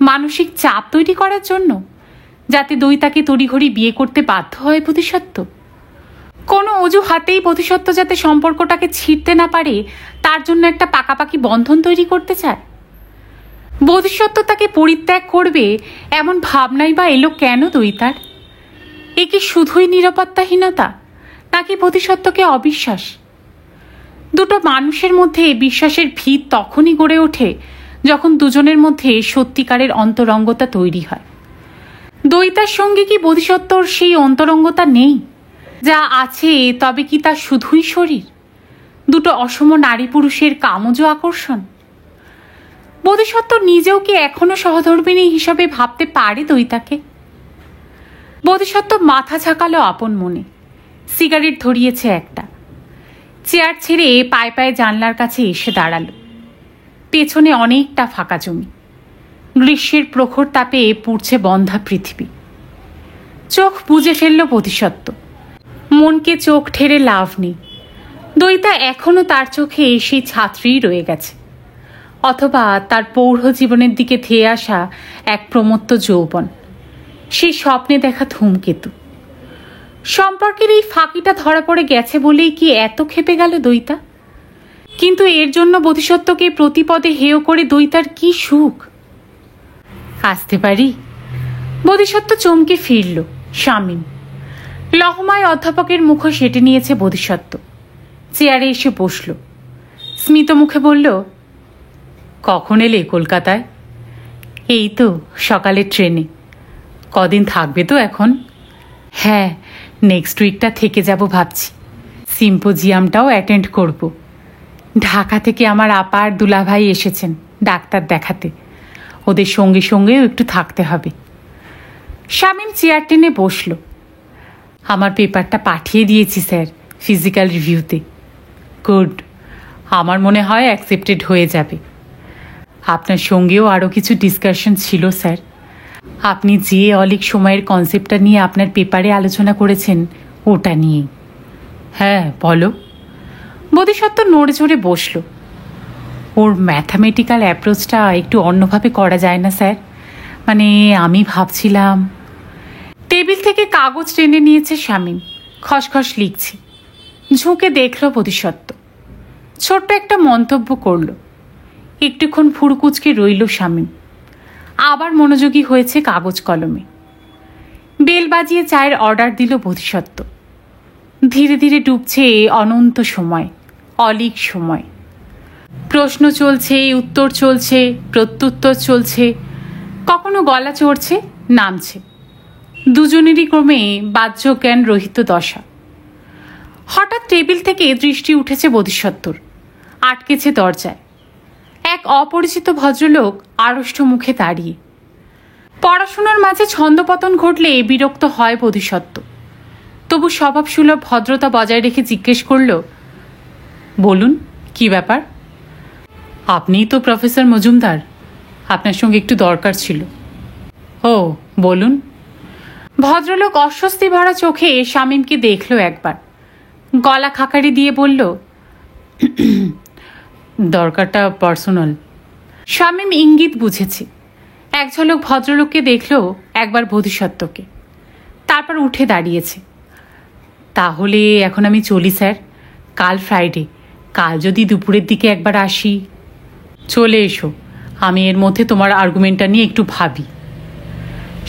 মানসিক চাপ তৈরি করার জন্য, যাতে দইতাকে তড়িঘড়ি বিয়ে করতে বাধ্য হয় বোধিসত্ত্ব? কোনো অজুহাতেই বোধিসত্ত্ব যাতে সম্পর্কটাকে ছিঁড়তে না পারে, তার জন্য একটা পাকাপাকি বন্ধন তৈরি করতে চায়? বোধিসত্ত্ব তাকে পরিত্যাগ করবে এমন ভাবনাই বা এলো কেন দইতার? এ কি শুধুই নিরাপত্তাহীনতা, নাকি বোধিসত্ত্বকে অবিশ্বাস? দুটো মানুষের মধ্যে বিশ্বাসের ভিত তখনই গড়ে ওঠে যখন দুজনের মধ্যে সত্যিকারের অন্তরঙ্গতা তৈরি হয়। দইতার সঙ্গে কি বোধিসত্ত্বর সেই অন্তরঙ্গতা নেই? যা আছে তবে কি তা শুধুই শরীর, দুটো অসম নারী পুরুষের কামজ আকর্ষণ? বোধিসত্ত্ব নিজেও কি এখনো সহধর্মিণী হিসাবে ভাবতে পারে দইতাকে? বোধিসত্ত্ব মাথা ঝাঁকালো আপন মনে। সিগারেট ধরিয়েছে একটা। চেয়ার ছেড়ে পায়ে পায়ে জানলার কাছে এসে দাঁড়ালো। পেছনে অনেকটা ফাঁকা জমি। গ্রীষ্মের প্রখর তাপে পুড়ছে বন্ধা পৃথিবী। চোখ বুজে ফেলল বোধিসত্ত্ব। মনকে চোখ ঠেরে লাভ নেই। দইতা এখনো তার চোখে সেই ছাত্রীই রয়ে গেছে, অথবা তার পৌঢ় জীবনের দিকে ধেয়ে আসা এক প্রমত্ত যৌবন, সেই স্বপ্নে দেখা ধূমকেতু। সম্পর্কের এই ফাঁকিটা ধরা পড়ে গেছে বলেই কি এত ক্ষেপে গেল দইতা? কিন্তু এর জন্য বোধিসত্ত্বকে প্রতিপদে হেয় করে দইতার কি সুখ? আসতে পারি? বোধিসত্ত্ব চমকে ফিরল। শামীম লহমায় অধ্যাপকের মুখ সেটে নিয়েছে বোধিসত্ত্ব। চেয়ারে এসে বসল। স্মিত মুখে বলল, কখন এলে কলকাতায়? এই তো সকালের ট্রেনে। কদিন থাকবে তো এখন? হ্যাঁ, নেক্সট উইকটা থেকে যাব ভাবছি। সিম্পোজিয়ামটাও অ্যাটেন্ড করব। ঢাকা থেকে আমার আপা আর দুলাভাই এসেছেন ডাক্তার দেখাতে। ওদের সঙ্গে সঙ্গেও একটু থাকতে হবে। শামীম চেয়ার টেনে বসল। আমার পেপারটা পাঠিয়ে দিয়েছি স্যার, ফিজিক্যাল রিভিউতে। গুড, আমার মনে হয় অ্যাকসেপ্টেড হয়ে যাবে। আপনার সঙ্গেও আরও কিছু ডিসকাশন ছিল স্যার। আপনি যে অলিক সময়ের কনসেপ্টটা নিয়ে আপনার পেপারে আলোচনা করেছেন, ওটা নিয়েই। হ্যাঁ বলো। বোধিসত্ত্ব নড়ে চড়ে বসল। ওর ম্যাথামেটিক্যাল অ্যাপ্রোচটা একটু অন্যভাবে করা যায় না স্যার? মানে আমি ভাবছিলাম। টেবিল থেকে কাগজ টেনে নিয়েছে শামীম, খসখস লিখছে। ঝুঁকে দেখল বোধিসত্ত্ব। ছোট্ট একটা মন্তব্য করল। একটুক্ষণ ফুরকুচকে রইল শামীম। আবার মনোযোগী হয়েছে কাগজ কলমে। বেল বাজিয়ে চায়ের অর্ডার দিল বোধিসত্ত্ব। ধীরে ধীরে ডুবছে অনন্ত সময়, অলিক সময়। প্রশ্ন চলছে, উত্তর চলছে, প্রত্যুত্তর চলছে, কখনো গলা চড়ছে, নামছে। দুজনেরই ক্রমে বাহ্য জ্ঞান রহিত দশা। হঠাৎ টেবিল থেকে দৃষ্টি উঠেছে বোধিসত্ত্বর। আটকেছে দরজায়। এক অপরিচিত ভদ্রলোক আড়ষ্ট মুখে দাঁড়িয়ে। পড়াশোনার মাঝে ছন্দপতন ঘটলে বিরক্ত হয় বোধিসত্ত্ব। তবু স্বভাবসুলভ ভদ্রতা বজায় রেখে জিজ্ঞেস করল, বলুন, কি ব্যাপার? আপনিই তো প্রফেসর মজুমদার, আপনার সঙ্গে একটু দরকার ছিল। ও, বলুন। ভদ্রলোক অস্বস্তি ভরা চোখে শামীমকে দেখল একবার, গলা খাকারি দিয়ে বলল, দরকারটা পার্সোনাল। শামীম ইঙ্গিত বুঝেছে। এক ঝলক ভদ্রলোককে দেখল, একবার বোধিসত্ত্বকে, তারপর উঠে দাঁড়িয়েছে। তাহলে এখন আমি চলি স্যার, কাল ফ্রাইডে, কাল যদি দুপুরের দিকে একবার আসি। চলে এসো, আমি এর মধ্যে তোমার আর্গুমেন্টটা নিয়ে একটু ভাবি।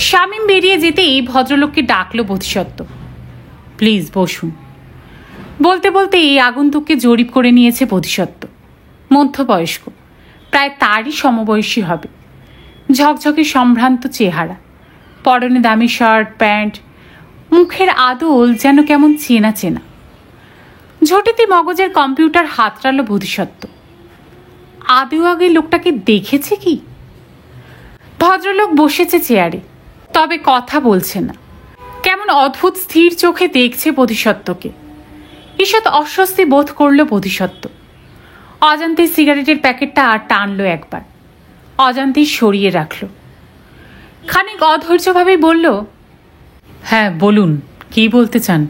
শামীম বেরিয়ে যেতেই ভদ্রলোককে ডাকল বোধিসত্ত্ব, প্লিজ বসুন। বলতে বলতে এই আগন্তুককে জরিপ করে নিয়েছে বোধিসত্ত্ব। মধ্যবয়স্ক, প্রায় তারই সমবয়সী হবে। ঝকঝকে সম্ভ্রান্ত চেহারা, পরনে দামি শার্ট প্যান্ট, মুখের আদল যেন কেমন চেনা চেনা। ঝটিতে মগজের কম্পিউটার হাতড়ালো বোধিসত্ত্ব। আদৌ আগে লোকটাকে দেখেছে কি? ভদ্রলোক বসেছে চেয়ারে, তবে কথা বলছে না। কেমন অদ্ভুত স্থির চোখে দেখছে বোধিসত্ত্বকে। ঈষৎ অস্বস্তি বোধ করল বোধিসত্ত্ব। অজান্তেই সিগারেটের প্যাকেটটা টানল একবার, অজান্তেই সরিয়ে রাখল। খানিক অধৈর্যভাবে বলল, হ্যাঁ বলুন, কি বলতে চান?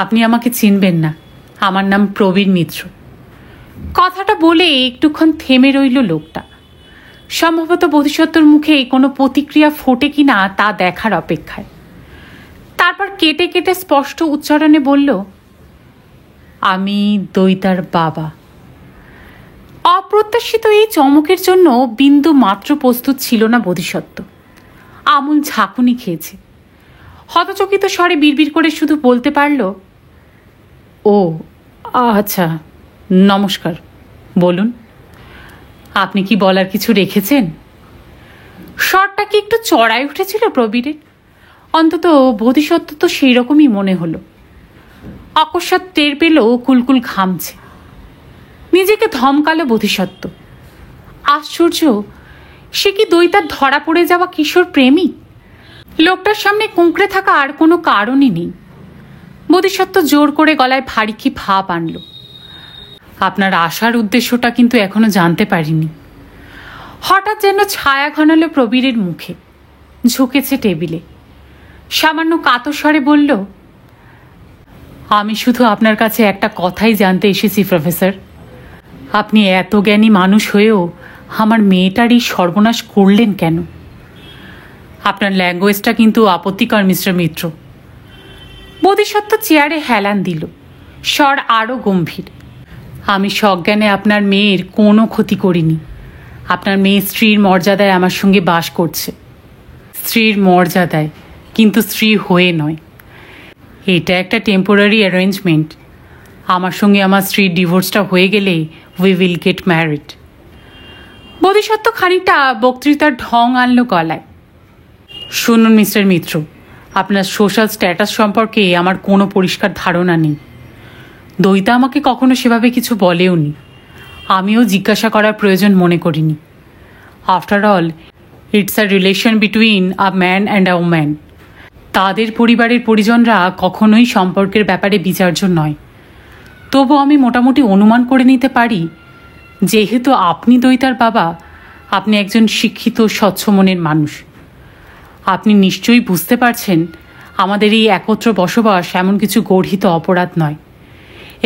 আপনি আমাকে চিনবেন না, আমার নাম প্রবীর মিত্র। কথাটা বলে একটুক্ষণ থেমে রইল লোকটা। সম্ভবত বোধিসত্ত্বর মুখে কোনো প্রতিক্রিয়া ফোটে কিনা তা দেখার অপেক্ষায়। তারপর কেটে কেটে স্পষ্ট উচ্চারণে বলল, আমি দইতার বাবা। অপ্রত্যাশিত এই চমকের জন্য বিন্দু মাত্র প্রস্তুত ছিল না বোধিসত্ত্ব। আমূল ঝাঁকুনি খেয়েছে। হতচকিত স্বরে বিড়বিড় করে শুধু বলতে পারল, ও আচ্ছা, নমস্কার, বলুন। আপনি কি বলার কিছু রেখেছেন? স্বরটা কি একটু চড়াই উঠেছিল প্রবীরের? অন্তত বোধিসত্ত্ব তো সেই রকমই মনে হলো। অকস্মাৎ টের পেল কুলকুল ঘামছে। নিজেকে ধমকালো বোধিসত্ত্ব। আশ্চর্য, সে কি দইতার ধরা পড়ে যাওয়া কিশোর প্রেমী? লোকটার সামনে কুঁকড়ে থাকা আর কোনো কারণই নেই। বোধিসত্ত্ব জোর করে গলায় ভারী কি ভাব আনল, আপনার আসার উদ্দেশ্যটা কিন্তু এখনো জানতে পারিনি। হঠাৎ যেন ছায়া ঘনালো প্রবীরের মুখে। ঝুঁকেছে টেবিলে। সামান্য কাতর স্বরে বলল, আমি শুধু আপনার কাছে একটা কথাই জানতে এসেছি প্রফেসর। আপনি এত জ্ঞানী মানুষ হয়েও আমার মেয়েটারই সর্বনাশ করলেন কেন? আপনার ল্যাঙ্গুয়েজটা কিন্তু আপত্তিকর মিস্টার মিত্র। বোধিসত্ত্ব চেয়ারে হেলান দিল, স্বর আরও গম্ভীর। আমি সজ্ঞানে আপনার মেয়ের কোনো ক্ষতি করিনি। আপনার মেয়ে স্ত্রীর মর্যাদায় আমার সঙ্গে বাস করছে। স্ত্রীর মর্যাদায়, কিন্তু স্ত্রী হয়ে নয়। এটা একটা টেম্পোরারি অ্যারেঞ্জমেন্ট। আমার সঙ্গে আমার স্ত্রীর ডিভোর্সটা হয়ে গেলে উই উইল গেট ম্যারিড। বোধিসত্ত্ব খানিকটা বক্তৃতার ঢং আনলো গলায়। শুনুন মিস্টার মিত্র, আপনার সোশ্যাল স্ট্যাটাস সম্পর্কে আমার কোনো পরিষ্কার ধারণা নেই। দইতা আমাকে কখনো সেভাবে কিছু বলেওনি। আমিও জিজ্ঞাসা করার প্রয়োজন মনে করিনি। After all, it's a relation between a man and a woman. তাদের পরিবারের পরিজনরা কখনোই সম্পর্কের ব্যাপারে বিচার্য নয়। তবু আমি মোটামুটি অনুমান করে নিতে পারি, যেহেতু আপনি দইতার বাবা, আপনি একজন শিক্ষিত স্বচ্ছ মনের মানুষ। আপনি নিশ্চয়ই বুঝতে পারছেন আমাদের এই একত্র বসবাস এমন কিছু গর্হিত অপরাধ নয়,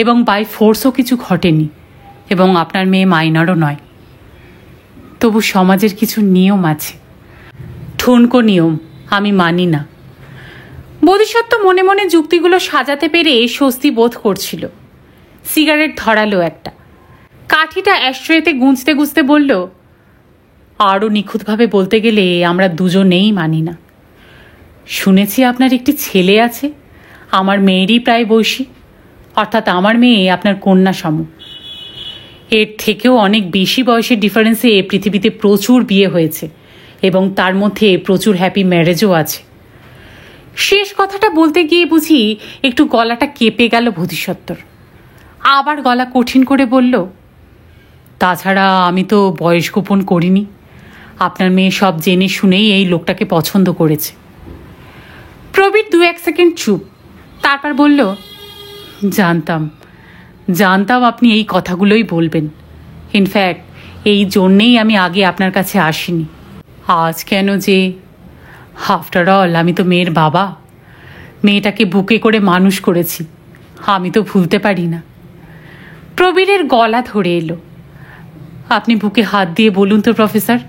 এবং বাই ফোর্সও কিছু ঘটেনি, এবং আপনার মেয়ে মাইনরও নয়। তবু সমাজের কিছু নিয়ম আছে, ঠুনকো নিয়ম, আমি মানি না। বোধিসত্ত্ব মনে মনে যুক্তিগুলো সাজাতে পেরে স্বস্তি বোধ করছিল। সিগারেট ধরালো একটা। কাঠিটা অ্যাশট্রেতে গুঁজতে গুঁজতে বলল, আরও নিখুঁতভাবে বলতে গেলে আমরা দুজনেই মানি না। শুনেছি আপনার একটি ছেলে আছে, আমার মেয়েরই প্রায় বয়সী, অর্থাৎ আমার মেয়ে আপনার কন্যা সম। এর থেকেও অনেক বেশি বয়সের ডিফারেন্সে পৃথিবীতে প্রচুর বিয়ে হয়েছে এবং তার মধ্যে প্রচুর হ্যাপি ম্যারেজও আছে। শেষ কথাটা বলতে গিয়ে বুঝি একটু গলাটা কেঁপে গেল বোধিসত্ত্বর। আবার গলা কঠিন করে বলল, তাছাড়া আমি তো বয়স গোপন করিনি। আপনার মেয়ে সব জেনে শুনেই এই লোকটাকে পছন্দ করেছে। প্রবীর 2-1 সেকেন্ড চুপ, তারপর বলল, জানতাম আপনি এই কথাগুলোই বলবেন। ইনফ্যাক্ট এই জন্যেই আমি আগে আপনার কাছে আসিনি। আজ কেন যে, আফটার অল আমি তো মেয়ের বাবা, মেয়েটাকে বুকে করে মানুষ করেছি, আমি তো ভুলতে পারি না। প্রবীরের গলা ধরে এলো। আপনি বুকে হাত দিয়ে বলুন তো প্রফেসর,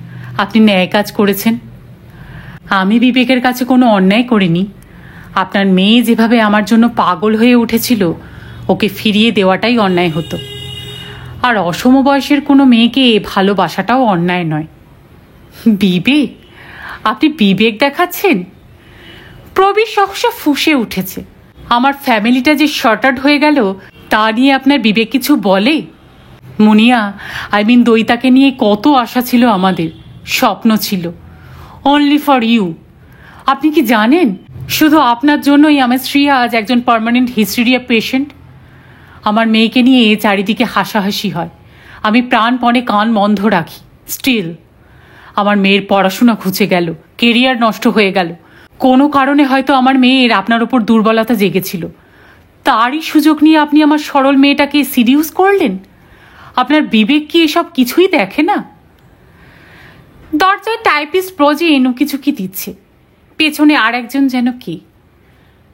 আপনি ন্যায় কাজ করেছেন? আমি বিবেকের কাছে কোনো অন্যায় করিনি। আপনার মেয়ে যেভাবে আমার জন্য পাগল হয়ে উঠেছিল, ওকে ফিরিয়ে দেওয়াটাই অন্যায় হতো। আর অসম বয়সের কোনো মেয়েকে ভালোবাসাটাও অন্যায় নয়। বিবেক? আপনি বিবেক দেখাচ্ছেন? প্রবীর সহসা ফুঁসে উঠেছে। আমার ফ্যামিলিটা যে শর্টার্ড হয়ে গেল তা নিয়ে আপনার বিবেক কিছু বলে? মুনিয়া, দইতাকে নিয়ে কত আশা ছিল আমাদের, স্বপ্ন ছিল, অনলি ফর ইউ। আপনি কি জানেন, শুধু আপনার জন্যই আমার স্ত্রী আজ একজন পার্মানেন্ট হিস্টেরিয়া পেশেন্ট। আমার মেয়েকে নিয়ে চারিদিকে হাসাহাসি হয়, আমি প্রাণপণে কান বন্ধ রাখি। স্টিল আমার মেয়ের পড়াশোনা ঘুচে গেল, কেরিয়ার নষ্ট হয়ে গেল। কোনো কারণে হয়তো আমার মেয়ের আপনার ওপর দুর্বলতা জেগেছিল, তারই সুযোগ নিয়ে আপনি আমার সরল মেয়েটাকে সিডিউস করলেন। আপনার বিবেক কি এসব কিছুই দেখে না? দরজায় টাইপিস্ট ব্রজে এনুকিঝুঁকি দিচ্ছে, পেছনে আর একজন যেন কে।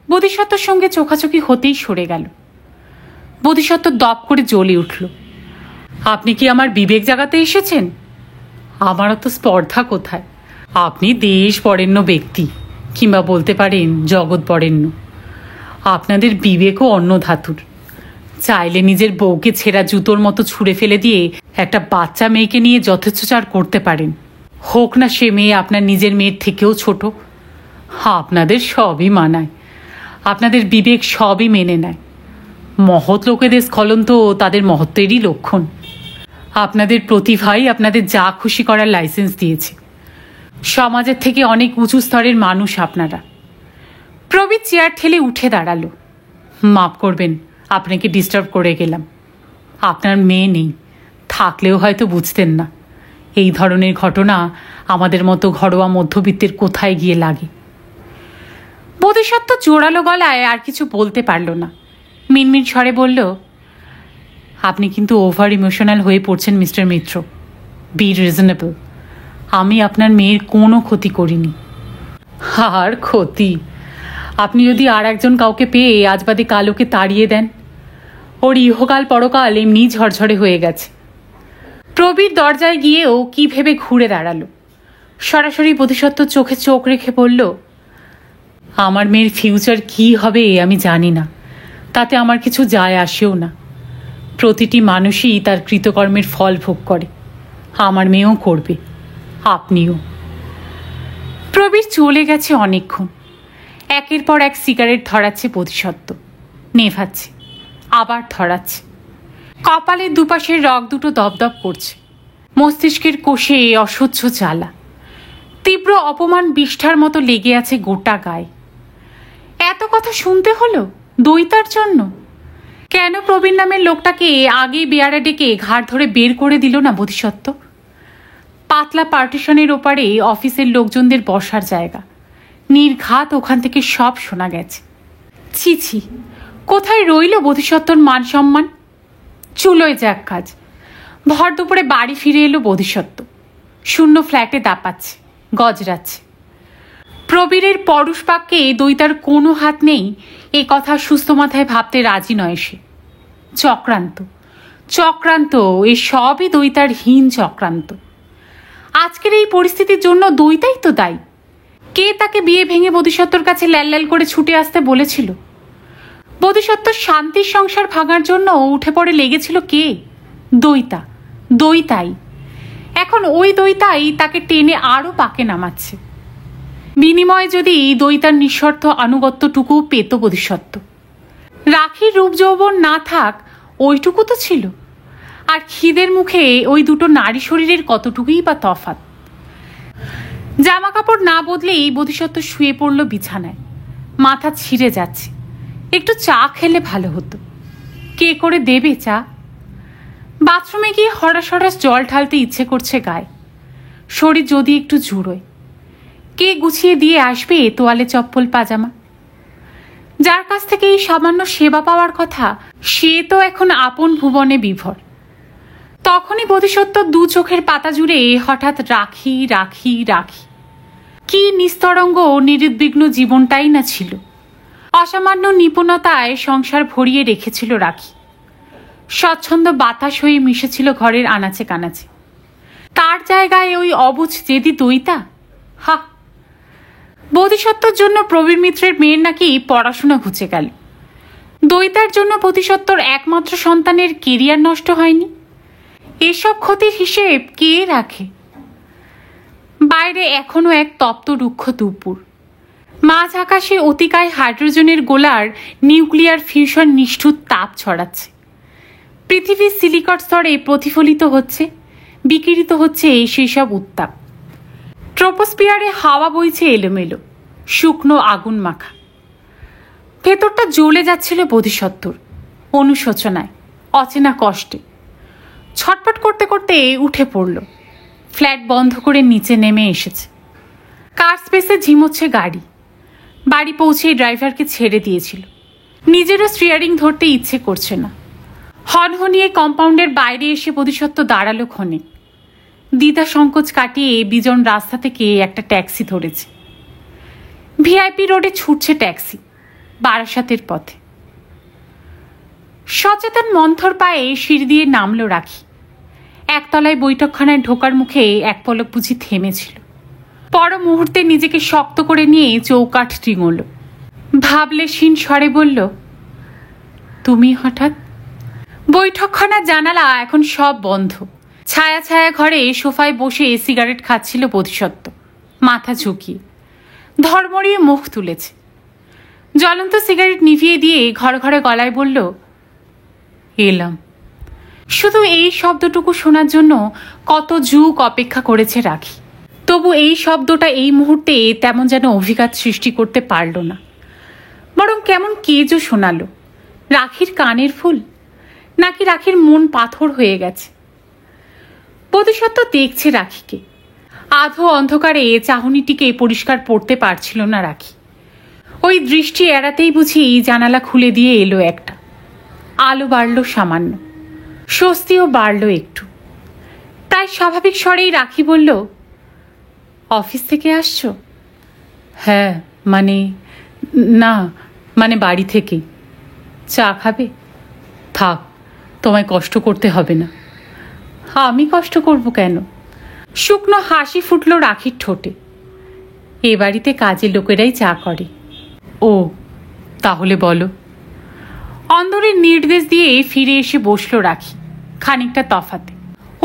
বোধিসত্ত্বর সঙ্গে চোখাচোখি হতেই সরে গেল। বোধিসত্ত্ব দপ করে জ্বলে উঠল। আপনি কি আমার বিবেক জাগাতে এসেছেন? আমারও তো স্পর্ধা কোথায়। আপনি দেশ বরেণ্য ব্যক্তি, কিংবা বলতে পারেন জগৎ বরেণ্য। আপনাদের বিবেকও অন্য ধাতুর। চাইলে নিজের বউকে ছেঁড়া জুতোর মতো ছুঁড়ে ফেলে দিয়ে একটা বাচ্চা মেয়েকে নিয়ে যথেচ্ছাচার করতে পারেন, হোক না সে মেয়ে আপনার নিজের মেয়ের থেকেও ছোট। আপনাদের সবই মানায়, আপনাদের বিবেক সবই মেনে নেয়। মহৎ লোকেদের স্খলন তো তাদের মহত্বেরই লক্ষণ। আপনাদের প্রতিভাই আপনাদের যা খুশি করার লাইসেন্স দিয়েছে। সমাজের থেকে অনেক উঁচু স্তরের মানুষ আপনারা। প্রবীর চেয়ার ঠেলে উঠে দাঁড়ালো। মাফ করবেন, আপনাকে ডিস্টার্ব করে গেলাম। আপনার মেয়ে নেই, থাকলেও হয়তো বুঝতেন না। এই ধরনের ঘটনা আমাদের মতো ঘরোয়া মধ্যবিত্তের কোথায় গিয়ে লাগে। বোধিসত্ত্ব জোরালো গলায় আর কিছু বলতে পারল না। মিনমিন স্বরে বলল, আপনি কিন্তু ওভার ইমোশনাল হয়ে পড়ছেন মিস্টার মিত্র। B reasonable. আমি আপনার মেয়ের কোনো ক্ষতি করিনি। আর ক্ষতি? আপনি যদি আর একজন কাউকে পেয়ে আজ বাদে কাল ওকে তাড়িয়ে দেন, ওর ইহকাল পরকাল এমনি ঝরঝরে হয়ে গেছে। প্রবীর দরজায় গিয়েও কি ভেবে ঘুরে দাঁড়ালো। সরাসরি বোধিসত্ত্ব চোখে চোখ রেখে বলল, আমার মেয়ের ফিউচার কি হবে আমি জানি না, তাতে আমার কিছু যায় আসেও না। প্রতিটি মানুষই তার কৃতকর্মের ফল ভোগ করে, আমার মেয়েও করবে, আপনিও। প্রবীর চলে গেছে অনেকক্ষণ। একের পর এক সিগারেট ধরাচ্ছে বোধিসত্ত্ব, নেভাচ্ছে, আবার ধরাচ্ছে। কপালের দুপাশের রগ দুটো দপদপ করছে। মস্তিষ্কের কোষে অসহ্য জ্বালা, তীব্র অপমান বিষ্ঠার মতো লেগে আছে গোটা গায়ে। এত কথা শুনতে হলো দইতার জন্য? কেন প্রবীণ নামের লোকটাকে আগেই বেয়ারা ডেকে ঘাড় ধরে বের করে দিল না বোধিসত্ত্ব? পাতলা পার্টিশনের ওপারে অফিসের লোকজনদের বসার জায়গা, নির্ঘাত ওখান থেকে সব শোনা গেছে। ছি ছি, কোথায় রইল বোধিসত্ত্বর মান সম্মান? চুলোয় যাক কাজ। ভর দুপুরে বাড়ি ফিরে এলো বোধিসত্ত্ব। শূন্য ফ্ল্যাটে দাপাচ্ছে, গজরাচ্ছে। প্রবীরের পরশ বাক্যে দইতার কোনো হাত নেই এ কথা সুস্থ মাথায় ভাবতে রাজি নয় সে। চক্রান্ত, চক্রান্ত, এ সবই দইতার হীন চক্রান্ত। আজকের এই পরিস্থিতির জন্য দইতাই তো দায়ী। কে তাকে বিয়ে ভেঙে বোধিসত্ত্বর কাছে ল্যাল ল্যাল করে ছুটে আসতে বলেছিল? বোধিসত্ত্ব শান্তির সংসার ভাঙার জন্য উঠে পড়ে লেগেছিল কে? দইতা, দইতাই। এখন ওই দইতাই তাকে টেনে আরো পাকে নামাচ্ছে। বিনিময়ে যদি দইতার নিঃশর্ত আনুগত্যটুকু পেত বোধিসত্ত্ব। রাখির রূপ যৌবন না থাক ওইটুকু তো ছিল। আর খিদের মুখে ওই দুটো নারী শরীরের কতটুকুই বা তফাৎ। জামা কাপড় না বদলেই বোধিসত্ত্ব শুয়ে পড়ল বিছানায়। মাথা ছিঁড়ে যাচ্ছে। একটু চা খেলে ভালো হতো। কে করে দেবে চা? বাথরুমে গিয়ে হরাস হরাস জল ঢালতে ইচ্ছে করছে গায়ে। শরীর যদি একটু জুড়োয়। কে গুছিয়ে দিয়ে আসবে তোয়ালে চপ্পল পাজামা? যার কাছ থেকে এই সামান্য সেবা পাওয়ার কথা সে তো এখন আপন ভুবনে বিভোর। তখনই বোধিসত্ত্ব দু চোখের পাতা জুড়ে হঠাৎ রাখি রাখি রাখি। কি নিস্তরঙ্গ নিরুদ্বিগ্ন জীবনটাই না ছিল। অসামান্য নিপুণতায় সংসার ভরিয়ে রেখেছিল রাখি। স্বচ্ছন্দ বাতাস হয়ে মিশেছিল ঘরের আনাচে কানাচে। তার জায়গায় ওই অবুঝ জেদি দইতা। হা! বোধিসত্ত্বর জন্য প্রবীর মিত্রের মেয়ের নাকি পড়াশোনা ঘুচে গেল। দইতার জন্য বোধিসত্ত্বর একমাত্র সন্তানের কেরিয়ার নষ্ট হয়নি। এসব ক্ষতির হিসেব কে রাখে? বাইরে এখনো এক তপ্ত রুক্ষ দুপুর। মাঝ আকাশে অতিকায় হাইড্রোজেনের গোলার নিউক্লিয়ার ফিউশন নিষ্ঠুর তাপ ছড়াচ্ছে। পৃথিবীর সিলিকট স্তরে প্রতিফলিত হচ্ছে, বিকিরিত হচ্ছে সেই সব উত্তাপ। ট্রোপোস্ফিয়ারে হাওয়া বইছে এলোমেলো, শুকনো আগুন মাখা। ভেতরটা জ্বলে যাচ্ছিল বোধিসত্ত্বর, অনুশোচনায়, অচেনা কষ্টে। ছটফট করতে করতে উঠে পড়ল। ফ্ল্যাট বন্ধ করে নিচে নেমে এসেছে। কার স্পেসে ঝিমোচ্ছে গাড়ি। বাড়ি পৌঁছেই ড্রাইভারকে ছেড়ে দিয়েছিল। নিজেরও স্টিয়ারিং ধরতে ইচ্ছে করছে না। হনহনিয়ে কম্পাউন্ডের বাইরে এসে বোধিসত্ত্ব দাঁড়ালো ক্ষণে। দ্বিধা সংকোচ কাটিয়ে বিজন রাস্তা থেকে একটা ট্যাক্সি ধরেছে। ভিআইপি রোডে ছুটছে ট্যাক্সি, বারাসাতের পথে। সচেতন মন্থর পায়ে সিঁড়ি দিয়ে নামলো রাখি। একতলায় বৈঠকখানায় ঢোকার মুখে এক পলক বুঝি থেমেছিল। পর মুহূর্তে নিজেকে শক্ত করে নিয়ে চৌকাঠ ডিঙোল। ভাবলেশীন স্বরে বলল, তুমি হঠাৎ? বৈঠকখানার জানালা এখন সব বন্ধ। ছায়া ছায়া ঘরে সোফায় বসে সিগারেট খাচ্ছিল বোধিসত্ত্ব, মাথা ঝুঁকিয়ে। ধর্মড়িয়ে মুখ তুলেছে। জ্বলন্ত সিগারেট নিভিয়ে দিয়ে ঘরে ঘরে গলায় বলল, এলাম। শুধু এই শব্দটুকু শোনার জন্য কত যুগ অপেক্ষা করেছে রাখি। তবু এই শব্দটা এই মুহূর্তে তেমন যেন অভিঘাত সৃষ্টি করতে পারল না। বরং কেমন কেজো শোনালো। রাখির কানের ফুল, নাকি রাখির মন পাথর হয়ে গেছে? বোধিসত্ত্ব দেখছে রাখিকে। আধো অন্ধকারে চাহনিটিকে পরিষ্কার পড়তে পারছিল না রাখি। ওই দৃষ্টি এড়াতেই বুঝি জানালা খুলে দিয়ে এলো একটা। আলো বাড়ল সামান্য, স্বস্তিও বাড়ল একটু। তাই স্বাভাবিক স্বরেই রাখি বলল, অফিস থেকে আসছো? হ্যাঁ, মানে বাড়ি থেকে। চা খাবে? থাক, তোমায় কষ্ট করতে হবে না। আমি কষ্ট করব কেন? শুকনো হাসি ফুটল রাখির ঠোঁটে। এ বাড়িতে কাজের লোকেরাই চা করে। ও, তাহলে বলো। অন্দরের নির্দেশ দিয়ে ফিরে এসে বসল রাখি, খানিকটা তফাতে,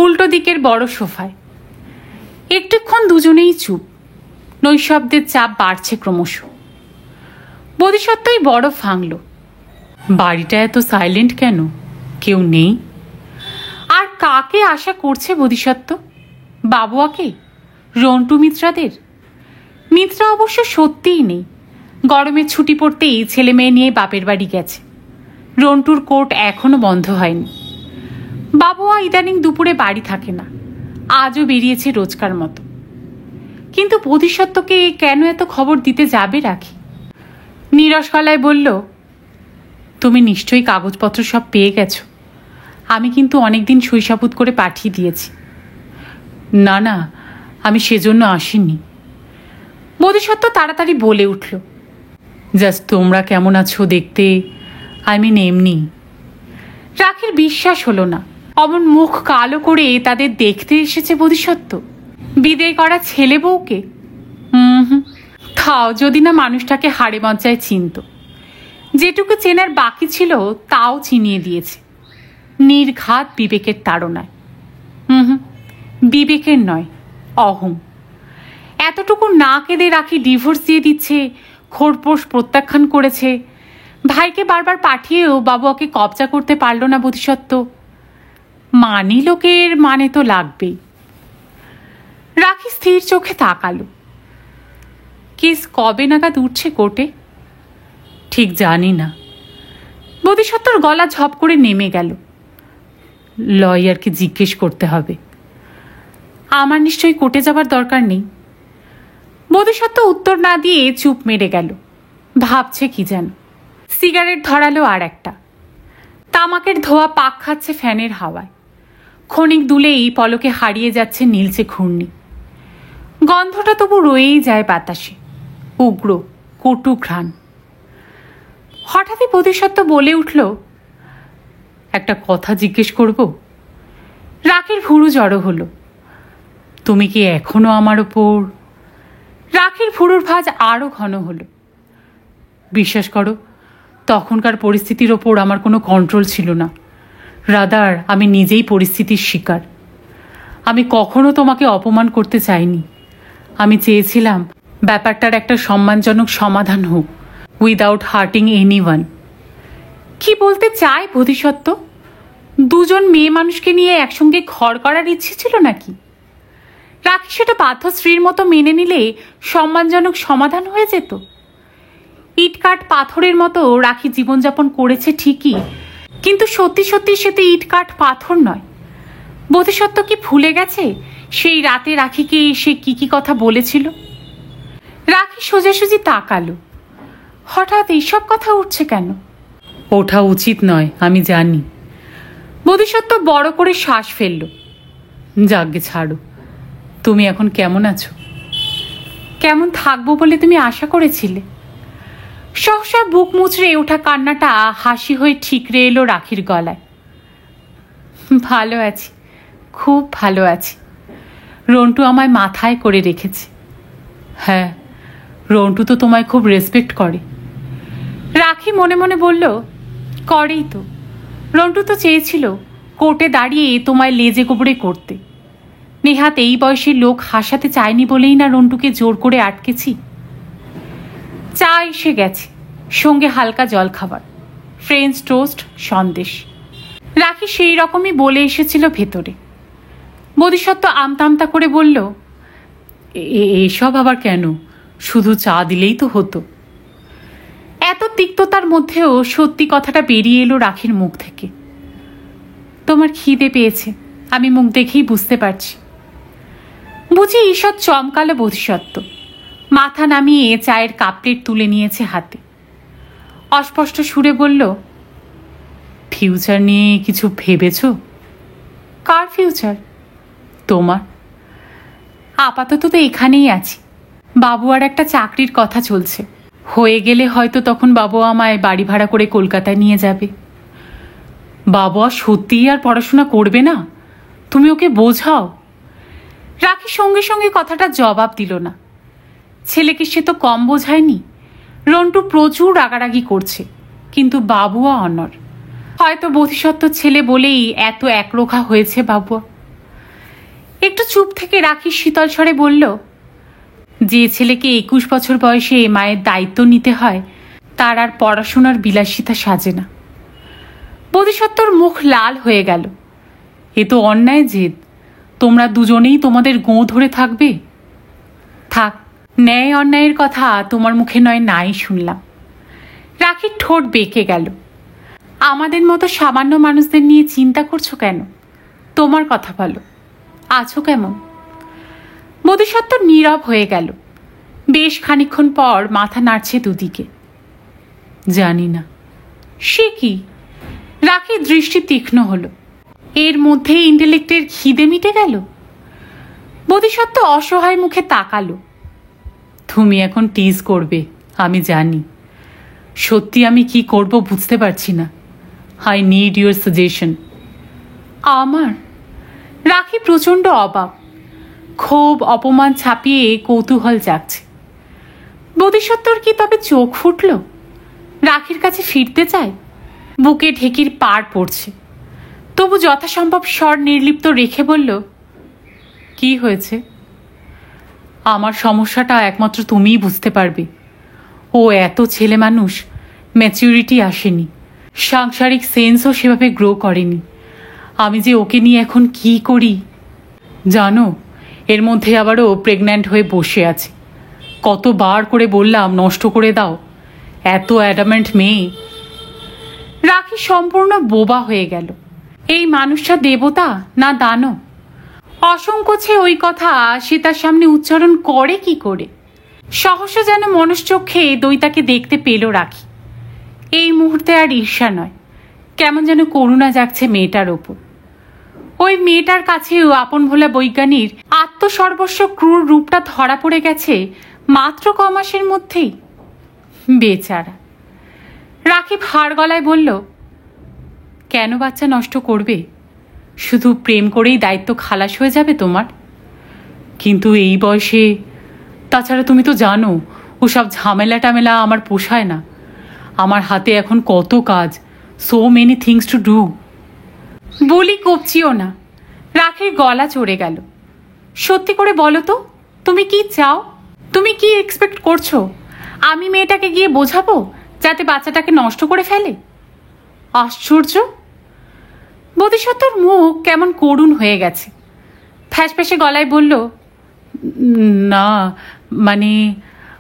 উল্টো দিকের বড় সোফায়। একটুক্ষণ দুজনেই চুপ। নৈশব্দের চাপ বাড়ছে ক্রমশ। বোধিসত্ত্বই বড় ফাংল। বাড়িটা এত সাইলেন্ট কেন? কেউ নেই? আর কাকে আশা করছে বোধিসত্ত্ব? বাবুয়াকে? রন্টু মিত্রাদের? মিত্রা অবশ্য সত্যিই নেই। গরমের ছুটি পড়তেই ছেলে মেয়ে নিয়ে বাপের বাড়ি গেছে। রন্টুর কোর্ট এখনো বন্ধ হয়নি। বাবুয়া ইদানিং দুপুরে বাড়ি থাকে না, আজও বেরিয়েছে রোজকার মতো। কিন্তু বোধিসত্ত্বকে কেন এত খবর দিতে যাবে রাখি? নীরস গলায় বলল, তুমি নিশ্চয়ই কাগজপত্র সব পেয়ে গেছো। আমি কিন্তু অনেকদিন সইসাবুত করে পাঠিয়ে দিয়েছি। না না, আমি সেজন্য আসিনি। বোধিসত্ত্ব তাড়াতাড়ি বলে উঠল, জাস্ট তোমরা কেমন আছো দেখতে, এমনি। রাখির বিশ্বাস হলো না। অমন মুখ কালো করে তাদের দেখতে এসেছে বোধিসত্ত্ব, বিদেয় করা ছেলে বউকে। তাও যদি না মানুষটাকে হাড়ে মজ্জায় চিনত। যেটুকু চেনার বাকি ছিল তাও চিনিয়ে দিয়েছে, নির্ঘাত বিবেকের তাড়নায়। বিবেকের নয়, অহং। এতটুকু না কেঁদে রাখি ডিভোর্স দিয়ে দিচ্ছে, খোরপোশ প্রত্যাখ্যান করেছে, ভাইকে বারবার পাঠিয়েও বাবু ওকে কবজা করতে পারল না বোধিসত্ত্ব। মানি লোকের মানে তো লাগবেই। রাখি স্থির চোখে তাকালো। কেস কবে নাগাদ উঠছে কোর্টে? ঠিক জানি না। বোধিসত্ত্বর গলা ঝপ করে নেমে গেল। লয়ারকে জিজ্ঞেস করতে হবে। আমার নিশ্চয়ই কোর্টে যাবার দরকার নেই। বোধিসত্ত্ব উত্তর না দিয়ে চুপ মেরে গেল। ভাবছে কি যেন। সিগারেট ধরালো আর একটা। তামাকের ধোয়া পাক খাচ্ছে ফ্যানের হাওয়ায়। ক্ষণিক দুলেই পলকে হারিয়ে যাচ্ছে নীলচে ঘূর্ণি। গন্ধটা তবু রয়েই যায় বাতাসে, উগ্র কটু ঘ্রাণ। হঠাৎই বোধিসত্ত্ব বলে উঠল, একটা কথা জিজ্ঞেস করব? রাখির ভুরু জড়ো হলো। তুমি কি এখনো আমার ওপর? রাখির ভুরুর ভাঁজ আরো ঘন হলো। বিশ্বাস করো, তখনকার পরিস্থিতির ওপর আমার কোনো কন্ট্রোল ছিল না। রাদার আমি নিজেই পরিস্থিতির শিকার। আমি কখনো তোমাকে অপমান করতে চাইনি। আমি চেয়েছিলাম ব্যাপারটার একটা সম্মানজনক সমাধান হোক, উইদাউট হার্টিং এনিওয়ান। কি বলতে চায় বোধিসত্ত্ব? দুজন মেয়ে মানুষকে নিয়ে একসঙ্গে ঘর করার ইচ্ছে ছিল নাকি? রাখি সেটা বাধ্য স্ত্রীর মতো মেনে নিলে সম্মানজনক সমাধান হয়ে যেত। ইটকাট পাথরের মতো রাখি জীবনযাপন করেছে ঠিকই, কিন্তু সত্যি সত্যি সে তো ইটকাট পাথর নয়। বোধিসত্ত্ব কি ভুলে গেছে সেই রাতে রাখিকে সে কি কি কথা বলেছিল? রাখি সোজাসুজি তাকালো। হঠাৎ এইসব কথা উঠছে কেন? ওঠা উচিত নয়, আমি জানি। বোধিসত্ত্ব বড় করে শ্বাস ফেলল। যাগ্গে ছাড়ো। তুমি এখন কেমন আছো? কেমন থাকবো বলে তুমি আশা করেছিলে? সহসা বুক মুচড়ে ওঠা কান্নাটা হাসি হয়ে ঠিকরে এলো রাখির গলায়। ভালো আছি, খুব ভালো আছি। রন্টু আমায় মাথায় করে রেখেছে। হ্যাঁ, রন্টু তো তোমায় খুব রেসপেক্ট করে। রাখি মনে মনে বলল, করেই তো। রন্টু তো চেয়েছিল কোর্টে দাঁড়িয়ে তোমায় লেজে গোবরে করতে। নেহাত এই বয়সের লোক হাসাতে চায়নি বলেই না রন্টুকে জোর করে আটকেছি। চা এসে গেছে, সঙ্গে হালকা জলখাবার, ফ্রেঞ্চ টোস্ট, সন্দেশ। রাখি সেই রকমই বলে এসেছিল ভেতরে। বোধিসত্ত্ব আমতা করে বলল, এসব আবার কেন? শুধু চা দিলেই তো হতো। এত তিক্ততার মধ্যেও সত্যি কথাটা বেরিয়ে এলো রাখির মুখ থেকে। তোমার খিদে পেয়েছে, আমি মুখ দেখেই বুঝতে পারছি। বুঝি ঈষৎ চমকালো বোধিসত্ত্ব। মাথা নামিয়ে চায়ের কাপ প্লেট তুলে নিয়েছে হাতে। অস্পষ্ট সুরে বলল, ফিউচার নিয়ে কিছু ভেবেছ? কার ফিউচার? তোমার। আপাতত তো এখানেই আছি। বাবু আর একটা চাকরির কথা চলছে। হয়ে গেলে হয়তো তখন বাবু আমায় বাড়ি ভাড়া করে কলকাতায় নিয়ে যাবে। বাবা সত্যিই আর পড়াশোনা করবে না? তুমি ওকে বোঝাও। রাখি সঙ্গে সঙ্গে কথাটা জবাব দিল না। ছেলেকে সে তো কম বোঝায়নি। রন্টু প্রচুর রাগারাগি করছে, কিন্তু বাবুয়া অনর। হয়তো বোধিসত্ত্ব ছেলে বলেই এত একরোখা হয়েছে বাবুয়া। একটু চুপ থেকে রাখি শীতল স্বরে বলল, যে ছেলেকে 21 বছর বয়সে মায়ের দায়িত্ব নিতে হয় তার আর পড়াশোনার বিলাসিতা সাজে না। বোধিসত্ত্বর মুখ লাল হয়ে গেল। এ তো অন্যায় জেদ। তোমরা দুজনেই তোমাদের গোঁ ধরে থাকবে? থাক, ন্যায় অন্যায়ের কথা তোমার মুখে নয় নাই শুনলাম। রাখির ঠোঁট বেঁকে গেল। আমাদের মতো সামান্য মানুষদের নিয়ে চিন্তা করছো কেন? তোমার কথা বলো, আছো কেমন? বোধিসত্ত্ব নীরব হয়ে গেল। বেশ খানিকক্ষণ পর মাথা নাড়ছে দুদিকে। জানি না। সে কি? রাখির দৃষ্টি তীক্ষ্ণ হলো। এর মধ্যে ইন্টেলেক্টের খিদে মিটে গেল। বোধিসত্ত্ব অসহায় মুখে তাকালো। তুমি এখন টিজ করবে, আমি জানি। সত্যি আমি কি করব বুঝতে পারছি না। I need your suggestion. আমার? রাখি প্রচণ্ড অবাক। ক্ষোভ অপমান ছাপিয়ে কৌতূহল জাগছে। বোধিসত্ত্বর কি তবে চোখ ফুটল? রাখির কাছে ফিরতে চায়। বুকে ঢেকির পাড় পড়ছে, তবু যথাসম্ভব স্বর নির্লিপ্ত রেখে বলল, কি হয়েছে? আমার সমস্যাটা একমাত্র তুমিই বুঝতে পারবে। ও এত ছেলে মানুষ, ম্যাচিউরিটি আসেনি, সাংসারিক সেন্সও সেভাবে গ্রো করেনি। আমি যে ওকে নিয়ে এখন কি করি জানো? এর মধ্যে আবারও প্রেগন্যান্ট হয়ে বসে আছে। কতবার করে বললাম নষ্ট করে দাও, এত অ্যাডামেন্ট মেয়ে। রাখি সম্পূর্ণ বোবা হয়ে গেল। এই মানুষটা দেবতা না দানব? অসংকোচে ওই কথা সে তার সামনে উচ্চারণ করে কি করে? সহসা যেন মনশ্চক্ষে দইতাকে দেখতে পেল রাখি। এই মুহূর্তে আর ঈর্ষা নয়, কেমন যেন করুণা জাগছে মেয়েটার ওপর। ওই মেয়েটার কাছেও আপন ভোলা বৈজ্ঞানিক আত্মসর্বস্ব ক্রূর রূপটা ধরা পড়ে গেছে মাত্র কমাসের মধ্যেই। বেচারা। রাখি ভার গলায় বলল, কেন বাচ্চা নষ্ট করবে? শুধু প্রেম করেই দায়িত্ব খালাস হয়ে যাবে তোমার? কিন্তু এই বয়সে, তাছাড়া তুমি তো জানো ওসব ঝামেলা টামেলা আমার পোষায় না। আমার হাতে এখন কত কাজ, so many things to do. বলি কপচিও না। রাখির গলা চড়ে গেল। সত্যি করে বলো তো, তুমি কি চাও? তুমি কি এক্সপেক্ট করছো? আমি মেয়েটাকে গিয়ে বোঝাবো যাতে বাচ্চাটাকে নষ্ট করে ফেলে? আশ্চর্য। বোধিসত্ত্বর মুখ কেমন করুণ হয়ে গেছে। ফ্যাসফ্যাসে গলায় বলল, না মানে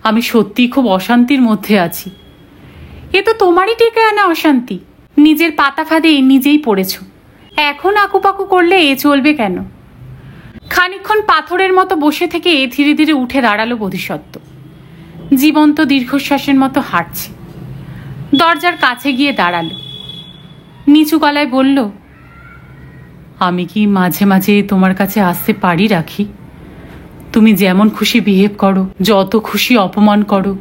আমি সত্যিই খুব অশান্তির মধ্যে আছি। এ তো তোমারই টেকে আনা অশান্তি। নিজের পাতা ফাঁদে নিজেই পড়েছ। এখন আকুপাকু করলে চলবে কেন? খানিকক্ষণ পাথরের মতো বসে থেকে ধীরে ধীরে উঠে দাঁড়ালো বোধিসত্ত্ব। জীবন্ত দীর্ঘশ্বাসের মতো হাঁটছে। দরজার কাছে গিয়ে দাঁড়ালো। নিচু গলায় বলল, আমি কি মাঝে মাঝে তোমার কাছে আসতে পারি রাখি? তুমি যেমন খুশি বিহেভ করো, যত খুশি অপমান করো,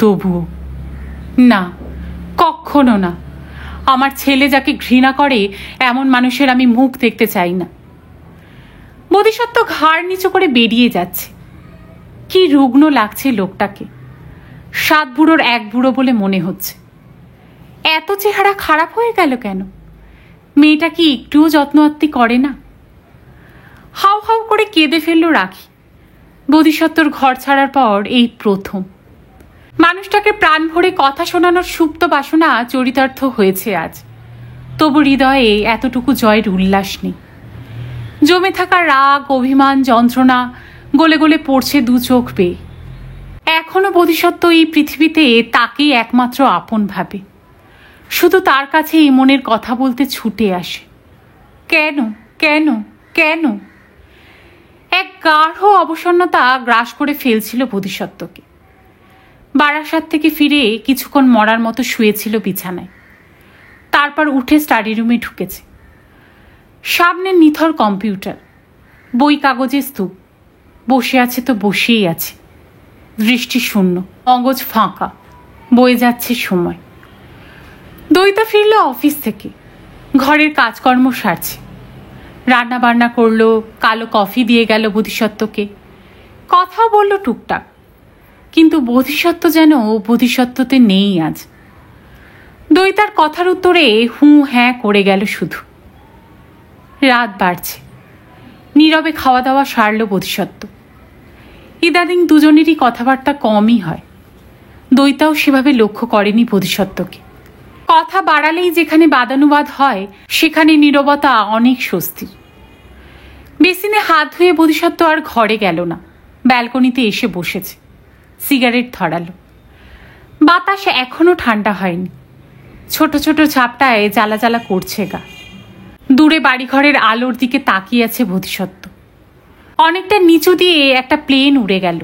তবুও না, কখনো না। আমার ছেলে যাকে ঘৃণা করে এমন মানুষের আমি মুখ দেখতে চাই না। বোধিসত্ত্ব ঘাড় নিচু করে বেরিয়ে যাচ্ছে। কি রুগ্ন লাগছে লোকটাকে। 7 বুড়োর 1 বুড়ো বলে মনে হচ্ছে। এত চেহারা খারাপ হয়ে গেল কেন? মেয়েটা কি একটুও যত্ন আত্তি করে না? হাউ হাউ করে কেঁদে ফেলল রাখি। বোধিসত্ত্বর ঘর ছাড়ার পর এই প্রথম মানুষটাকে প্রাণ ভরে কথা শোনানোর সুপ্ত বাসনা চরিতার্থ হয়েছে আজ। তবু হৃদয়ে এতটুকু জয়ের উল্লাস নেই। জমে থাকা রাগ, অভিমান, যন্ত্রণা গলে গলে পড়ছে 2 চোখ বেয়ে। এখনো বোধিসত্ত্ব এই পৃথিবীতে তাকেই একমাত্র আপন ভাবে। শুধু তার কাছে এই মনের কথা বলতে ছুটে আসে। কেন কেন কেন? এক গাঢ় অবসন্নতা গ্রাস করে ফেলছিল বোধিসত্ত্বকে। বারাসাত থেকে ফিরে কিছুক্ষণ মরার মতো শুয়েছিল বিছানায়। তারপর উঠে স্টাডি রুমে ঢুকেছে। সামনে নিথর কম্পিউটার, বই কাগজের স্তূপ। বসে আছে তো বসেই আছে, দৃষ্টি শূন্য, মগজ ফাঁকা। বয়ে যাচ্ছে সময়। দইতা ফিরল অফিস থেকে। ঘরের কাজকর্ম সারছে। রান্না বান্না করলো, কালো কফি দিয়ে গেল বোধিসত্ত্বকে। কথাও বলল টুকটাক। কিন্তু বোধিসত্ত্ব যেন বোধিসত্ত্বতে নেই আজ। দইতার কথার উত্তরে হুঁ হ্যাঁ করে গেল শুধু। রাত বাড়ছে। নীরবে খাওয়া দাওয়া সারল বোধিসত্ত্ব। ইদানিং দুজনেরই কথাবার্তা কমই হয়। দইতাও সেভাবে লক্ষ্য করেনি বোধিসত্ত্বকে। কথা বাড়ালেই যেখানে বাদানুবাদ হয় সেখানে নীরবতা অনেক স্বস্তির। বেসিনে হাত ধুয়ে বোধিসত্ত্ব আর ঘরে গেল না। ব্যালকনিতে এসে বসেছে। সিগারেট ধরালো। বাতাস এখনো ঠান্ডা হয়নি। ছোট ছোট ঝাপটায় জ্বালা জ্বালা করছে গা। দূরে বাড়িঘরের আলোর দিকে তাকিয়ে আছে বোধিসত্ত্ব। অনেকটা নিচু দিয়ে একটা প্লেন উড়ে গেল।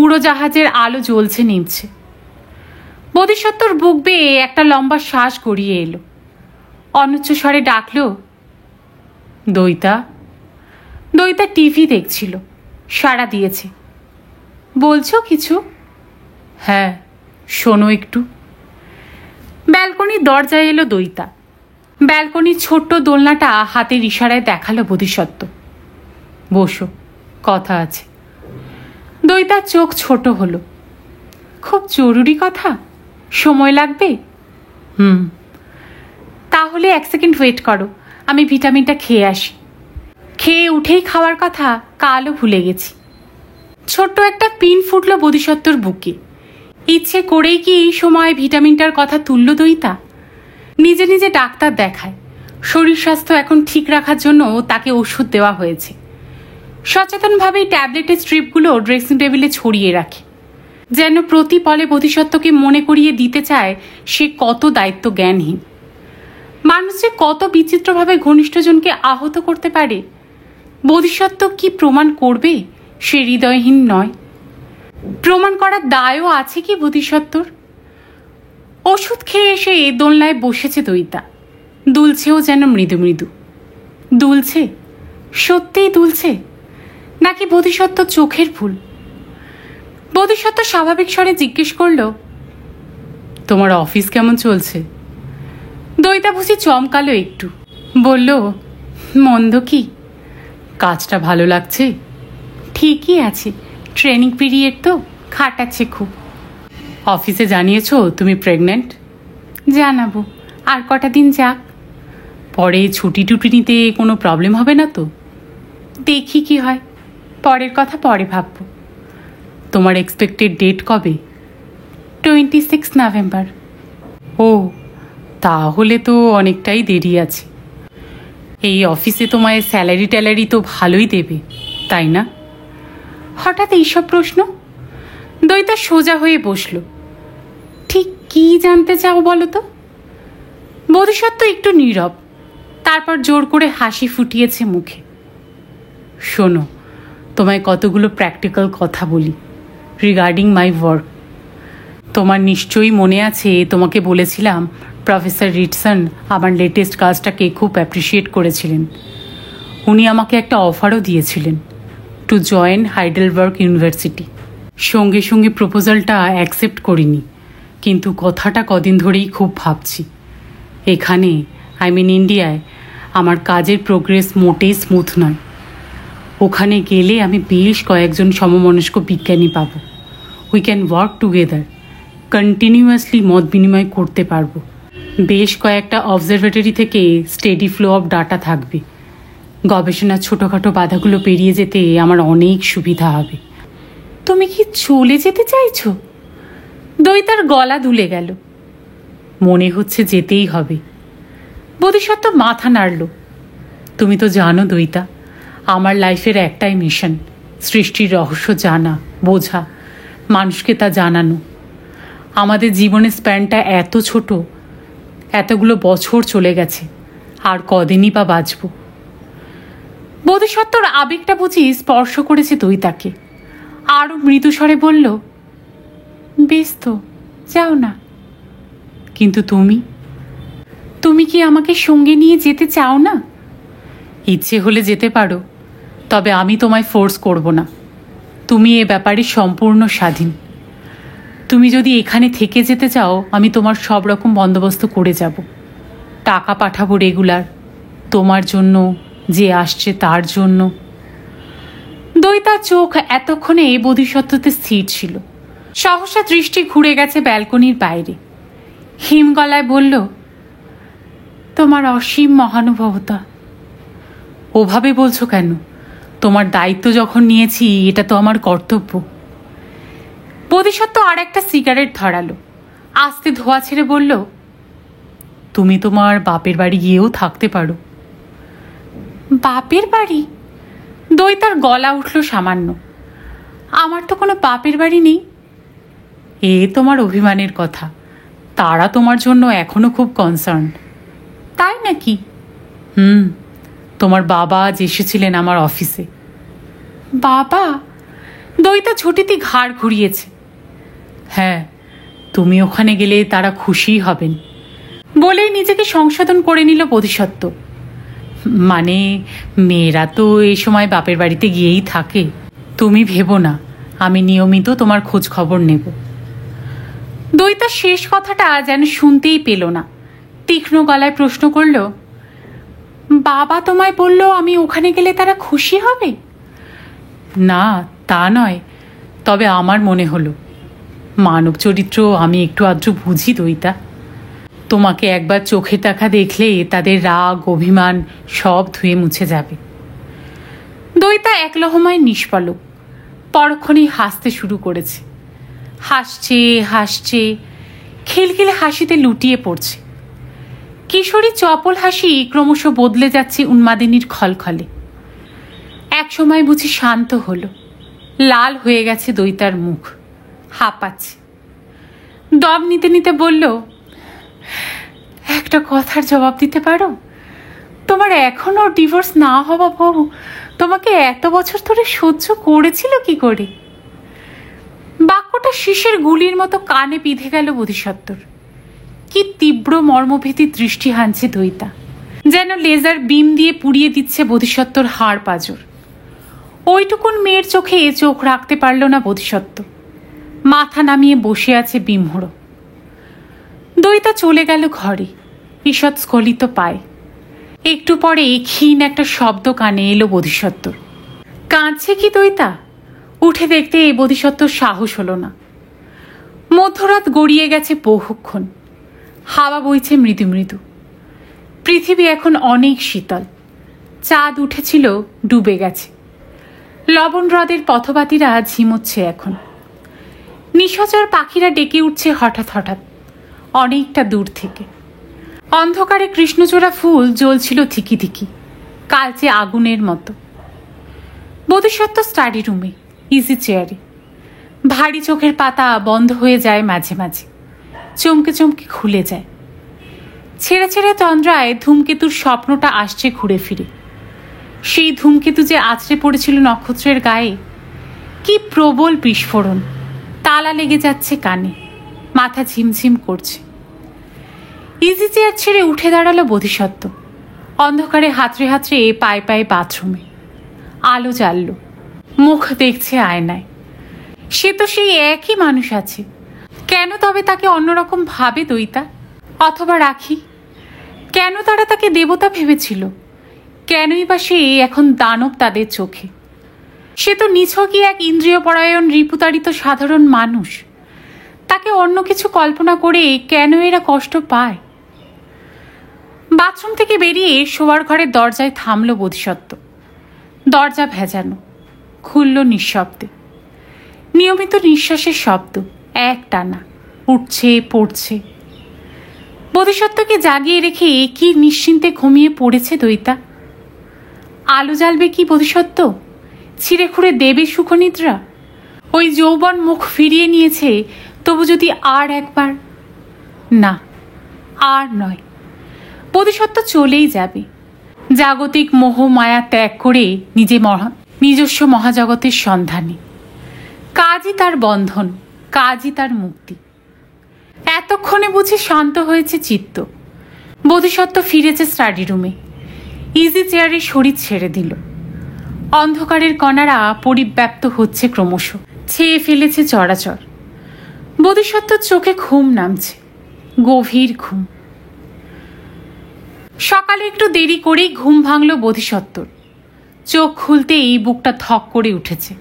উড়োজাহাজের আলো জ্বলছে নিমছে। বোধিসত্ত্বর বুক বেয়ে একটা লম্বা শ্বাস গড়িয়ে এলো। অনুচ্চ স্বরে ডাকল, দইতা। দইতা টিভি দেখছিল। সাড়া দিয়েছে। বলছো কিছু? হ্যাঁ, শোনো একটু। ব্যালকনির দরজায় এলো দইতা। ব্যালকনির ছোট্ট দোলনাটা হাতের ইশারায় দেখালো বোধিসত্ত্ব। বসো, কথা আছে। দইতার চোখ ছোট হলো। খুব জরুরি কথা? সময় লাগবে? তাহলে 1 সেকেন্ড ওয়েট করো, আমি ভিটামিনটা খেয়ে আসি। খেয়ে উঠেই খাওয়ার কথা কালও ভুলে গেছি। ছোট্ট একটা পিন ফুটলো বোধিসত্ত্বর বুকে। ইচ্ছে করেই কি এই সময় ভিটামিনটার কথা তুলল দইতা? নিজে নিজে ডাক্তার দেখায়। শরীর স্বাস্থ্য এখন ঠিক রাখার জন্য তাকে ওষুধ দেওয়া হয়েছে। সচেতনভাবেই ট্যাবলেটের স্ট্রিপগুলো ড্রেসিং টেবিলে ছড়িয়ে রাখে, যেন প্রতি পলে বোধিসত্ত্বকে মনে করিয়ে দিতে চায় সে কত দায়িত্ব জ্ঞানহীন। মানুষ যে কত বিচিত্রভাবে ঘনিষ্ঠজনকে আহত করতে পারে, বোধিসত্ত্ব কি প্রমাণ করবে সে হৃদয়হীন নয়? প্রমাণ করার দায়ও আছে কি বোধিসত্ত্বর? ওষুধ খেয়ে এসে দোলনায় বসেছে দইতা। দুলছেও যেন মৃদু মৃদু। দুলছে, সত্যিই দুলছে, নাকি বোধিসত্ত্ব চোখের ভুল? বোধিসত্ত্ব স্বাভাবিক স্বরে জিজ্ঞেস করল, তোমার অফিস কেমন চলছে? দইতা বুঝি চমকালো একটু, বলল, মন্দ কি? কাজটা ভালো লাগছে? ঠিকই আছে, ট্রেনিং পিরিয়ড তো, খাটাচ্ছে খুব। অফিসে জানিয়েছো তুমি প্রেগন্যান্ট? জানাবো, আর কটা দিন যাক। পরে ছুটি টুটি নিতে কোনো প্রবলেম হবে না তো? দেখি কি হয়, পরের কথা পরে ভাবব। তোমার এক্সপেক্টেড ডেট কবে? 26 নভেম্বর। ও, তাহলে তো অনেকটাই দেরি আছে। এই অফিসে তোমায় স্যালারি ট্যালারি তো ভালোই দেবে, তাই না? হঠাৎ এইসব প্রশ্ন? দইতা সোজা হয়ে বসল। ঠিক কি জানতে চাও বলো তো? বোধিসত্ত্ব একটু নীরব, তারপর জোর করে হাসি ফুটিয়েছে মুখে। শোনো, তোমায় কতগুলো প্র্যাকটিক্যাল কথা বলি রিগার্ডিং মাই ওয়ার্ক। তোমার নিশ্চয়ই মনে আছে তোমাকে বলেছিলাম প্রফেসর রিটসন আমার লেটেস্ট কাজটাকে খুব অ্যাপ্রিসিয়েট করেছিলেন। উনি আমাকে একটা অফারও দিয়েছিলেন, টু জয়েন হাইডেলবার্গ ইউনিভার্সিটি। সঙ্গে সঙ্গে প্রপোজালটা অ্যাকসেপ্ট করিনি, কিন্তু কথাটা কদিন ধরেই খুব ভাবছি। এখানে ইন্ডিয়ায় আমার কাজের প্রোগ্রেস মোটেই স্মুথ নয়। ওখানে গেলে আমি বেশ কয়েকজন সমমনস্ক বিজ্ঞানী পাব। We can work together, continuously মত বিনিময় করতে পারবো। বেশ কয়েকটা অবজারভেটরি থেকে স্টেডি ফ্লো অফ ডাটা থাকবে। গবেষণার ছোটোখাটো বাধাগুলো পেরিয়ে যেতে আমার অনেক সুবিধা হবে। তুমি কি চলে যেতে চাইছো? দইতার গলা দুলে গেল। মনে হচ্ছে যেতেই হবে। বোধিসত্ত্ব মাথা নাড়ল। তুমি তো জানো দইতা, আমার লাইফের একটাই মিশন, সৃষ্টির রহস্য জানা, বোঝা, মানুষকে তা জানানো। আমাদের জীবনের স্প্যানটা এত ছোট, এতগুলো বছর চলে গেছে, আর কদিনই বা বাঁচব। বোধিসত্ত্বর আবেগটা বুঝি স্পর্শ করেছে দইতাকে। আরও মৃদুস্বরে বলল, বেশ তো, যাও না। কিন্তু তুমি কি আমাকে সঙ্গে নিয়ে যেতে চাও না? ইচ্ছে হলে যেতে পারো, তবে আমি তোমায় ফোর্স করব না। তুমি এ ব্যাপারে সম্পূর্ণ স্বাধীন। তুমি যদি এখানে থেকে যেতে চাও, আমি তোমার সব রকম বন্দোবস্ত করে যাব। টাকা পাঠাবো রেগুলার, তোমার জন্য, যে আসছে তার জন্য। দইতার চোখ এতক্ষণে বোধিসত্ত্বতে স্থির ছিল। সহসা দৃষ্টি ঘুরে গেছে ব্যালকনির বাইরে। হিম গলায় বলল, তোমার অসীম মহানুভবতা। ওভাবে বলছো কেন? তোমার দায়িত্ব যখন নিয়েছি, এটা তো আমার কর্তব্য। বোধিসত্ত্ব আর একটা সিগারেট ধরালো, আস্তে ধোয়া ছেড়ে বলল, তুমি তোমার বাপের বাড়ি গিয়েও থাকতে পারো। বাপের বাড়ি? দইতার গলা উঠল সামান্য। আমার তো কোনো বাপের বাড়ি নেই। এ তোমার অভিমানের কথা, তারা তোমার জন্য এখনো খুব কনসার্ন। তাই নাকি? তোমার বাবা আজ এসেছিলেন আমার অফিসে। বাবা? দইতা ঝুঁটিতে ঘাড় ঘুরিয়েছে। হ্যাঁ, তুমি ওখানে গেলে তারা খুশিই হবেন, বলেই নিজেকে সংশোধন করে নিল বোধিসত্ত্ব। মানে, মেয়েরা তো এই সময় বাপের বাড়িতে গিয়েই থাকে। তুমি ভেবো না, আমি নিয়মিত তোমার খোঁজ খবর নেব। দইতা শেষ কথাটা যেন শুনতেই পেল না। তীক্ষ্ণ গলায় প্রশ্ন করল, বাবা তোমায় বলল আমি ওখানে গেলে তারা খুশি হবে? না, তা নয়, তবে আমার মনে হলো। মানব চরিত্র আমি একটু আধটু বুঝি দইতা। তোমাকে একবার চোখের দেখা দেখলে তাদের রাগ অভিমান সব ধুয়ে মুছে যাবে। দইতা এক লহমায় নিষ্পলক, পরক্ষণেই হাসতে শুরু করেছে। হাসছে হাসছে, খিলখিলে হাসিতে লুটিয়ে পড়ছে। কিশোরী চপল হাসি ক্রমশ বদলে যাচ্ছে উন্মাদিনীর খলখলে। একসময় বুঝি শান্ত হলো, লাল হয়ে গেছে দইতার মুখ, হাঁপাচ্ছে। দম নিতে নিতে বলল, একটা কথার জবাব দিতে পারো? তোমার এখনো ডিভোর্স না হওয়া বউ তোমাকে এত বছর ধরে সহ্য করেছিল কি করে? বাক্যটা শীষের গুলির মতো কানে বিঁধে গেল বোধিসত্ত্বর। কি তীব্র মর্মভীতি দৃষ্টি হানছে দইতা, যেন লেজার বিম দিয়ে পুড়িয়ে দিচ্ছে বোধিসত্ত্বর হাড় পাঁজর। ওইটুকুন মেয়ের চোখে চোখ রাখতে পারল না বোধিসত্ত্ব, মাথা নামিয়ে বসে আছে বিমূঢ়। দইতা চলে গেল ঘরে, ঈষৎ স্খলিত পায়। একটু পরে ক্ষীণ একটা শব্দ কানে এলো বোধিসত্ত্বর। কাঁদছে কি দইতা? উঠে দেখতে এই বোধিসত্ত্বর সাহস হলো না। মধ্যরাত গড়িয়ে গেছে বহুক্ষণ, হাওয়া বইছে মৃদু মৃদু। পৃথিবী এখন অনেক শীতল, চাঁদ উঠেছিল ডুবে গেছে। লবণ হ্রদের পথবাতিরা ঝিমোচ্ছে এখন। নিশাচর পাখিরা ডেকে উঠছে হঠাৎ হঠাৎ অনেকটা দূর থেকে। অন্ধকারে কৃষ্ণচূড়া ফুল জ্বলছিল থিকি থিকি, কালচে আগুনের মতো। বোধিসত্ত্ব স্টাডি রুমে, ইজি চেয়ারে। ভারী চোখের পাতা বন্ধ হয়ে যায় মাঝে মাঝে, চমকে চমকে খুলে যায়। ছেড়ে ছেড়ে তন্দ্রায় ধূমকেতুর স্বপ্নটা আসছে ঘুরে ফিরে। সেই ধূমকেতু যে আছড়ে পড়েছিল নক্ষত্রের গায়ে, কি প্রবল বিস্ফোরণ! তালা লেগে যাচ্ছে কানে, মাথা ঝিমঝিম করছে। ইজি চেয়ার ছেড়ে উঠে দাঁড়ালো বোধিসত্ত্ব। অন্ধকারে হাতড়ে হাতড়ে পায়ে পায়ে বাথরুমে। আলো জ্বালল, মুখ দেখছে আয়নায়। সে তো সেই একই মানুষ আছে। কেন তবে তাকে অন্যরকম ভাবে দইতা? অথবা রাখি, কেন তারা তাকে দেবতা ভেবেছিল? কেনই বা সে এখন দানব তাদের চোখে? সে তো নিছকই এক ইন্দ্রিয়পরায়ণ রিপুতাড়িত সাধারণ মানুষ। তাকে অন্য কিছু কল্পনা করে কেন এরা কষ্ট পায়? বাথরুম থেকে বেরিয়ে শোয়ার ঘরের দরজায় থামল বোধিসত্ত্ব। দরজা ভেজানো, খুলল নিঃশব্দে। নিয়মিত নিঃশ্বাসের শব্দ এক টানা উঠছে পড়ছে। বোধিসত্ত্বকে জাগিয়ে রেখে কি নিশ্চিন্তে ঘুমিয়ে পড়েছে দইতা। আলো জ্বালবে কি বোধিসত্ত্ব? ছিঁড়ে খুঁড়ে দেবে সুখনিদ্রা? ওই যৌবন মুখ ফিরিয়ে নিয়েছে, তবু যদি আর একবার। না, আর নয়। বোধিসত্ত্ব চলেই যাবে, জাগতিক মোহ মায়া ত্যাগ করে নিজস্ব মহাজগতের সন্ধানে। কাজই তার বন্ধন, কাজই তার মুক্তি। এতক্ষণে বুঝি শান্ত হয়েছে চিত্ত। বোধিসত্ত্ব ফিরেছে স্টাডি রুমে, ইজি চেয়ারে শরীর ছেড়ে দিল। অন্ধকারের কণারা পরিব্যাপ্ত হচ্ছে ক্রমশ, ছেয়ে ফেলেছে চরাচর। বোধিসত্ত্বর চোখে ঘুম নামছে, গভীর ঘুম। সকালে একটু দেরি করেই ঘুম ভাঙল বোধিসত্ত্বর। চোখ খুলতেই বুকটা থক করে উঠেছে।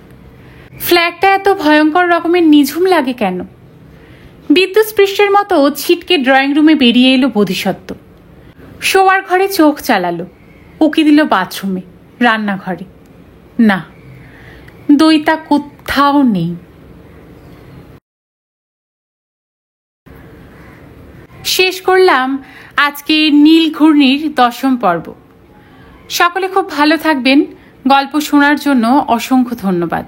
ফ্ল্যাটটা এত ভয়ঙ্কর রকমের নিঝুম লাগে কেন? বিদ্যুৎ স্পৃষ্টের মতো ছিটকে ড্রয়িং রুমে বেরিয়ে এলো বোধিসত্ত্ব। শোয়ার ঘরে চোখ চালালো, উকি দিল বাথরুমে, রান্নাঘরে। না, দইতা কোথাও নেই। শেষ করলাম আজকে নীল ঘূর্ণির 10ম পর্ব। সকলে খুব ভালো থাকবেন। গল্প শোনার জন্য অসংখ্য ধন্যবাদ।